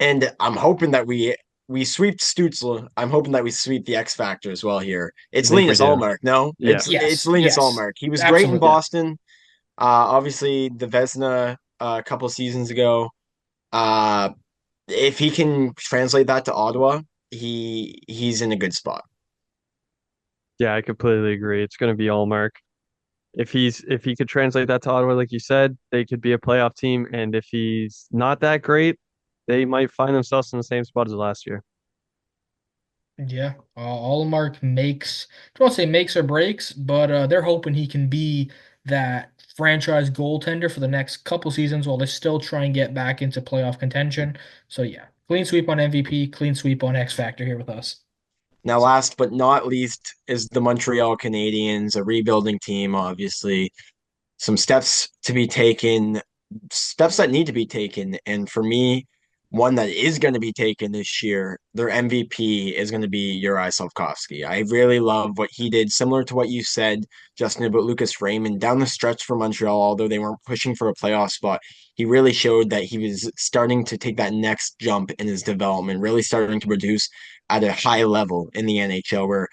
And I'm hoping that we sweep Stutzel. I'm hoping that we sweep the X Factor as well here. I It's think we Linus do. Ullmark. No, Yeah. it's Yes, Linus yes, Ullmark. He was great in absolutely. Boston. Obviously the Vesna a couple seasons ago. Uh, if he can translate that to Ottawa, he's in a good spot. Yeah, I completely agree. It's going to be Allmark. If he could translate that to Ottawa, like you said, they could be a playoff team. And if he's not that great, they might find themselves in the same spot as last year. Yeah, Allmark makes, I don't want to say makes or breaks, but they're hoping he can be that franchise goaltender for the next couple seasons while they still try and get back into playoff contention. So yeah, clean sweep on MVP, clean sweep on X Factor here with us. Now, last but not least, is the Montreal Canadiens, a rebuilding team, obviously. Some steps to be taken, steps that need to be taken. And for me, one that is going to be taken this year, their MVP is going to be Uri Slafkovsky. I really love what he did, similar to what you said, Justin, about Lucas Raymond down the stretch for Montreal. Although they weren't pushing for a playoff spot, he really showed that he was starting to take that next jump in his development, really starting to produce at a high level in the NHL, where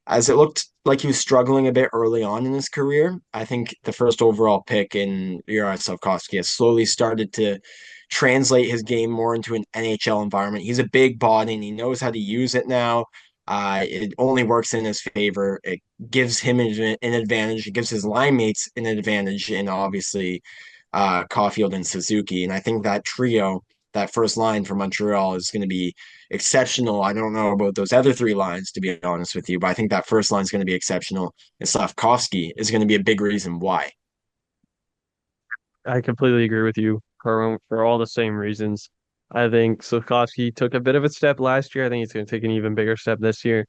as it looked like he was struggling a bit early on in his career, I think the first overall pick in Uri Slafkovsky has slowly started to translate his game more into an NHL environment. He's a big body and he knows how to use it now. It only works in his favor. It gives him an advantage. It gives his line mates an advantage, and obviously Caulfield and Suzuki. And I think that trio, that first line for Montreal, is going to be exceptional. I don't know about those other three lines, to be honest with you, but I think that first line is going to be exceptional. And Slavkovsky is going to be a big reason why. I completely agree with you, Carmen, for all the same reasons. I think Slavkovsky took a bit of a step last year. I think he's going to take an even bigger step this year.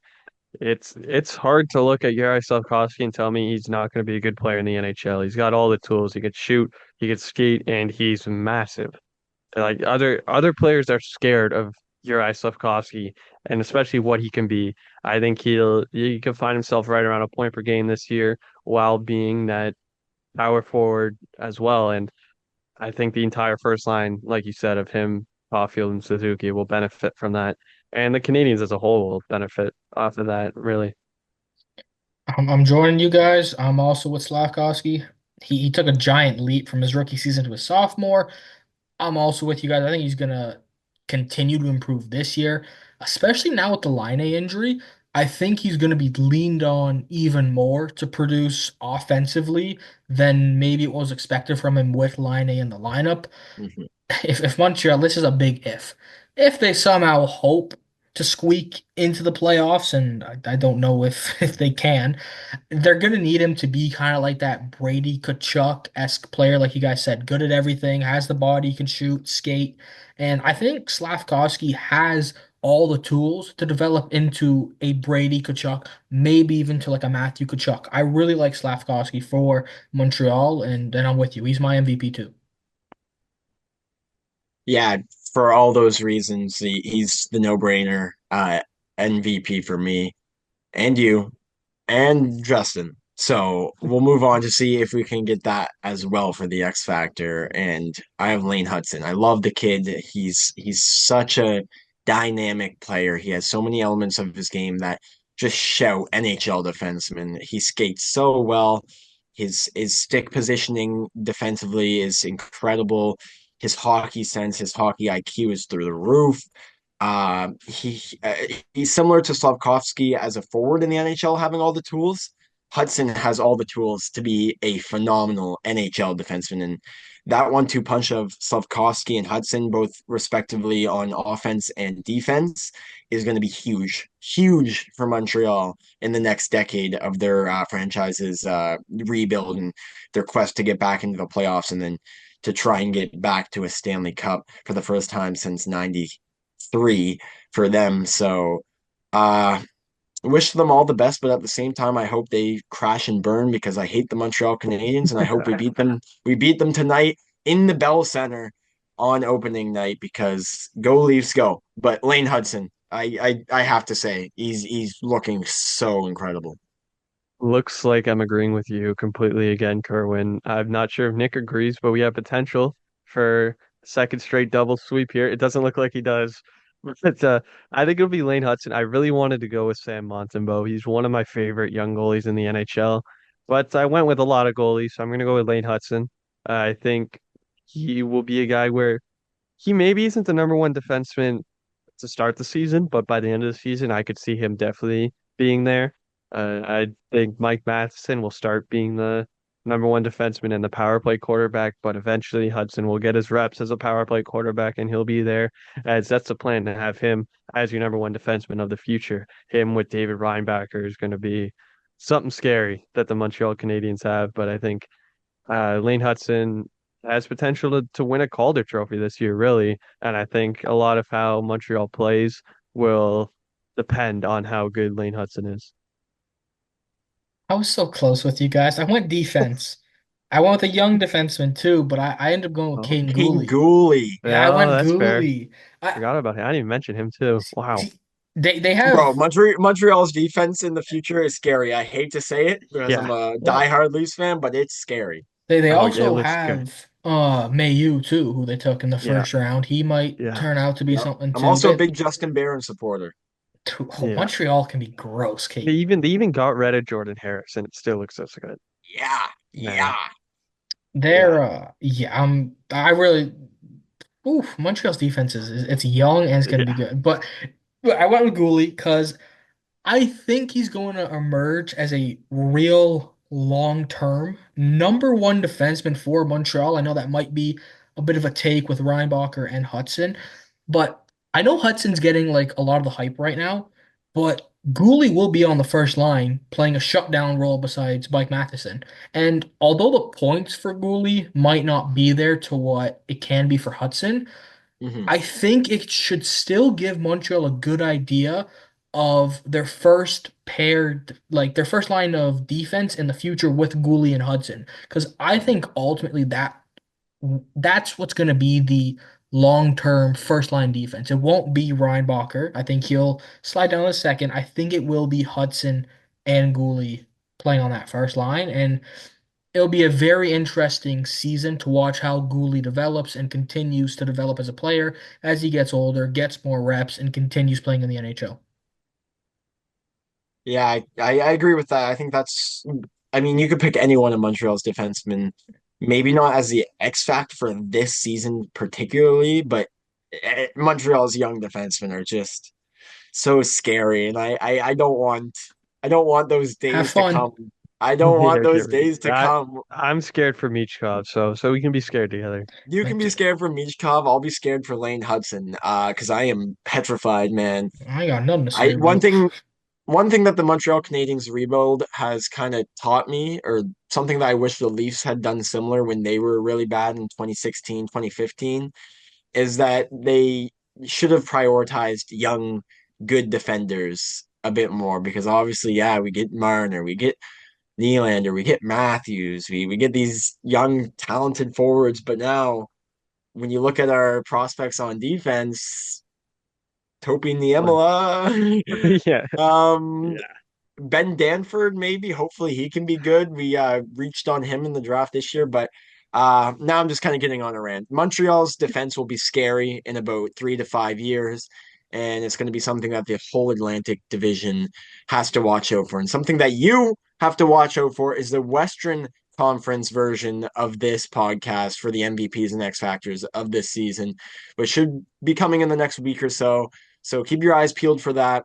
It's hard to look at Yuri Slafkovsky and tell me he's not going to be a good player in the NHL. He's got all the tools. He could shoot, he could skate, and he's massive. Like other players are scared of Yuri Slafkovsky, and especially what he can be. I think he can find himself right around a point per game this year while being that power forward as well. And I think the entire first line, like you said, of him, Caulfield, and Suzuki will benefit from that. And the Canadians as a whole will benefit off of that, really. I'm joining you guys. I'm also with Slavkovsky. He took a giant leap from his rookie season to his sophomore. I'm also with you guys. I think he's gonna continue to improve this year, especially now with the Line A injury. I think he's gonna be leaned on even more to produce offensively than maybe it was expected from him with Line A in the lineup. Mhm. If Montreal, this is a big if they somehow hope to squeak into the playoffs, and I don't know if if they can, they're gonna need him to be kind of like that Brady Kachuk-esque player, like you guys said, good at everything, has the body, can shoot, skate, and I think Slavkovsky has all the tools to develop into a Brady Kachuk, maybe even to like a Matthew Kachuk. I really like Slavkovsky for Montreal, and then I'm with you. He's my MVP too. Yeah, for all those reasons, he's the no-brainer MVP for me and you and Justin. So we'll move on to see if we can get that as well for the X Factor. And I have Lane Hudson. I love the kid. He's such a dynamic player. He has so many elements of his game that just show NHL defenseman. He skates so well. His stick positioning defensively is incredible. His hockey sense, his hockey IQ is through the roof. Uh, he he's similar to Slavkovsky as a forward in the NHL, having all the tools. Hudson has all the tools to be a phenomenal NHL defenseman, and that one-two punch of Slavkovsky and Hudson, both respectively on offense and defense, is going to be huge, huge for Montreal in the next decade of their franchise's rebuild and their quest to get back into the playoffs, and then to try and get back to a Stanley Cup for the first time since '93 for them. So, uh, wish them all the best, but at the same time, I hope they crash and burn because I hate the Montreal Canadiens, and I hope we beat them. We beat them tonight in the Bell Center on opening night because go Leafs go. But Lane Hudson, I have to say, he's looking so incredible. Looks like I'm agreeing with you completely again, Kerwin. I'm not sure if Nick agrees, but we have potential for second straight double sweep here. It doesn't look like he does. But I think it'll be Lane Hudson. I really wanted to go with Sam Montembeault. He's one of my favorite young goalies in the NHL, but I went with a lot of goalies, so I'm going to go with Lane Hudson. I think he will be a guy where he maybe isn't the number one defenseman to start the season, but by the end of the season, I could see him definitely being there. I think Mike Matheson will start being the number one defenseman and the power play quarterback, but eventually Hudson will get his reps as a power play quarterback and he'll be there, as that's the plan to have him as your number one defenseman of the future. Him with David Reinbacher is going to be something scary that the Montreal Canadiens have, but I think Lane Hudson has potential to win a Calder Trophy this year, really. And I think a lot of how Montreal plays will depend on how good Lane Hudson is. I was so close with you guys. I went defense. I went with a young defenseman too, but I ended up going with Oh, Kane King Gooley. Gooley. Yeah, I yeah, went that's fair. Gooley. I Forgot about him. I didn't even mention him too. Wow. see, they Bro, have Montreal's defense in the future is scary. I hate to say it because I'm Yeah. a well, diehard Leafs fan, but it's scary. they Oh, yeah, it also looks good. have Mayu too, who they took in the Yeah. first round. He might Yeah. turn out to be Yep. something I'm too. also a big Justin Barron supporter. Yeah. Montreal can be gross, Kate. They even got rid of Jordan Harris and it still looks so good. Yeah, Man. yeah, yeah. They're yeah, I really oof, Montreal's defense is it's young and it's gonna be Yeah. good. But I went with Gooley because I think he's going to emerge as a real long-term number one defenseman for Montreal. I know that might be a bit of a take with Reinbacher and Hudson, but I know Hudson's getting like a lot of the hype right now, but Gooley will be on the first line playing a shutdown role besides Mike Matheson. And although the points for Gooley might not be there to what it can be for Hudson, Hmm. I think it should still give Montreal a good idea of their first paired, like their first line of defense in the future with Gooley and Hudson. Because I think ultimately that's what's going to be the long-term first line defense. It won't be Reinbacher. I think he'll slide down a second. I think it will be Hudson and Gooley playing on that first line. And it'll be a very interesting season to watch how Gooley develops and continues to develop as a player as he gets older, gets more reps, and continues playing in the NHL. Yeah, I agree with that. I think that's I mean, you could pick any one of Montreal's defensemen. Maybe not as the X factor for this season particularly, but Montreal's young defensemen are just so scary, and I don't want those Have days to fun. come. I don't want Yeah, those give it. days to come. I'm scared for Michkov, so we can be scared together. You can Like, be scared for Michkov. I'll be scared for Lane Hudson. Because I am petrified, man. I ain't got nothing to I say about. one thing that the Montreal Canadiens rebuild has kind of taught me, or something that I wish the Leafs had done similar when they were really bad in 2016, 2015, is that they should have prioritized young, good defenders a bit more. Because obviously, yeah, we get Marner, we get Nylander, we get Matthews, we get these young, talented forwards, but now when you look at our prospects on defense, Topi Like, Niemela, yeah, um, yeah. Ben Danford, maybe. Hopefully he can be good. We reached on him in the draft this year, but now I'm just kind of getting on a rant. Montreal's defense will be scary in about 3 to 5 years, and it's going to be something that the whole Atlantic Division has to watch out for. And something that you have to watch out for is the Western Conference version of this podcast for the MVPs and X Factors of this season, which should be coming in the next week or so. So keep your eyes peeled for that.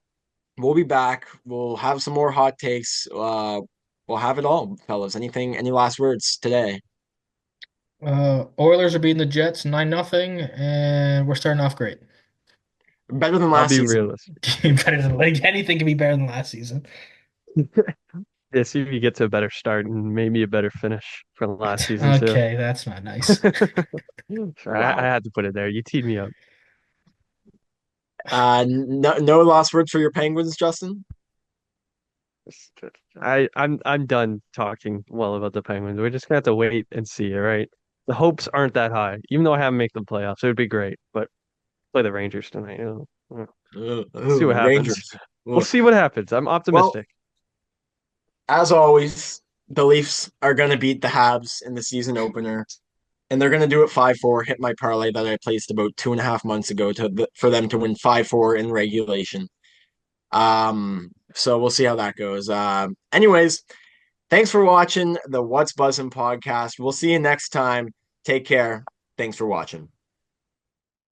We'll be back. We'll have some more hot takes. We'll have it all, fellas. Any last words today? Oilers are beating the Jets 9-0, and we're starting off great. Better than I'll last be season. realistic. Better than like anything can be better than last season. Yeah, see if you get to a better start and maybe a better finish from last season too. Okay, that's not nice. Sorry, I Wow. had to put it there. You teed me up. No last words for your Penguins, Justin? I'm done talking well about the Penguins. We're just gonna have to wait and see, all right? The hopes aren't that high. Even though I haven't made the playoffs, it would be great. But play the Rangers tonight. See what happens. Rangers. We'll Ugh. see what happens. I'm Well, optimistic. as always, the Leafs are gonna beat the Habs in the season opener, and they're gonna do it 5-4. Hit my parlay that I placed about 2.5 months ago for them to win 5-4 in regulation. So we'll see how that goes. Anyways, thanks for watching the What's Buzzin' podcast. We'll see you next time. Take care. Thanks for watching.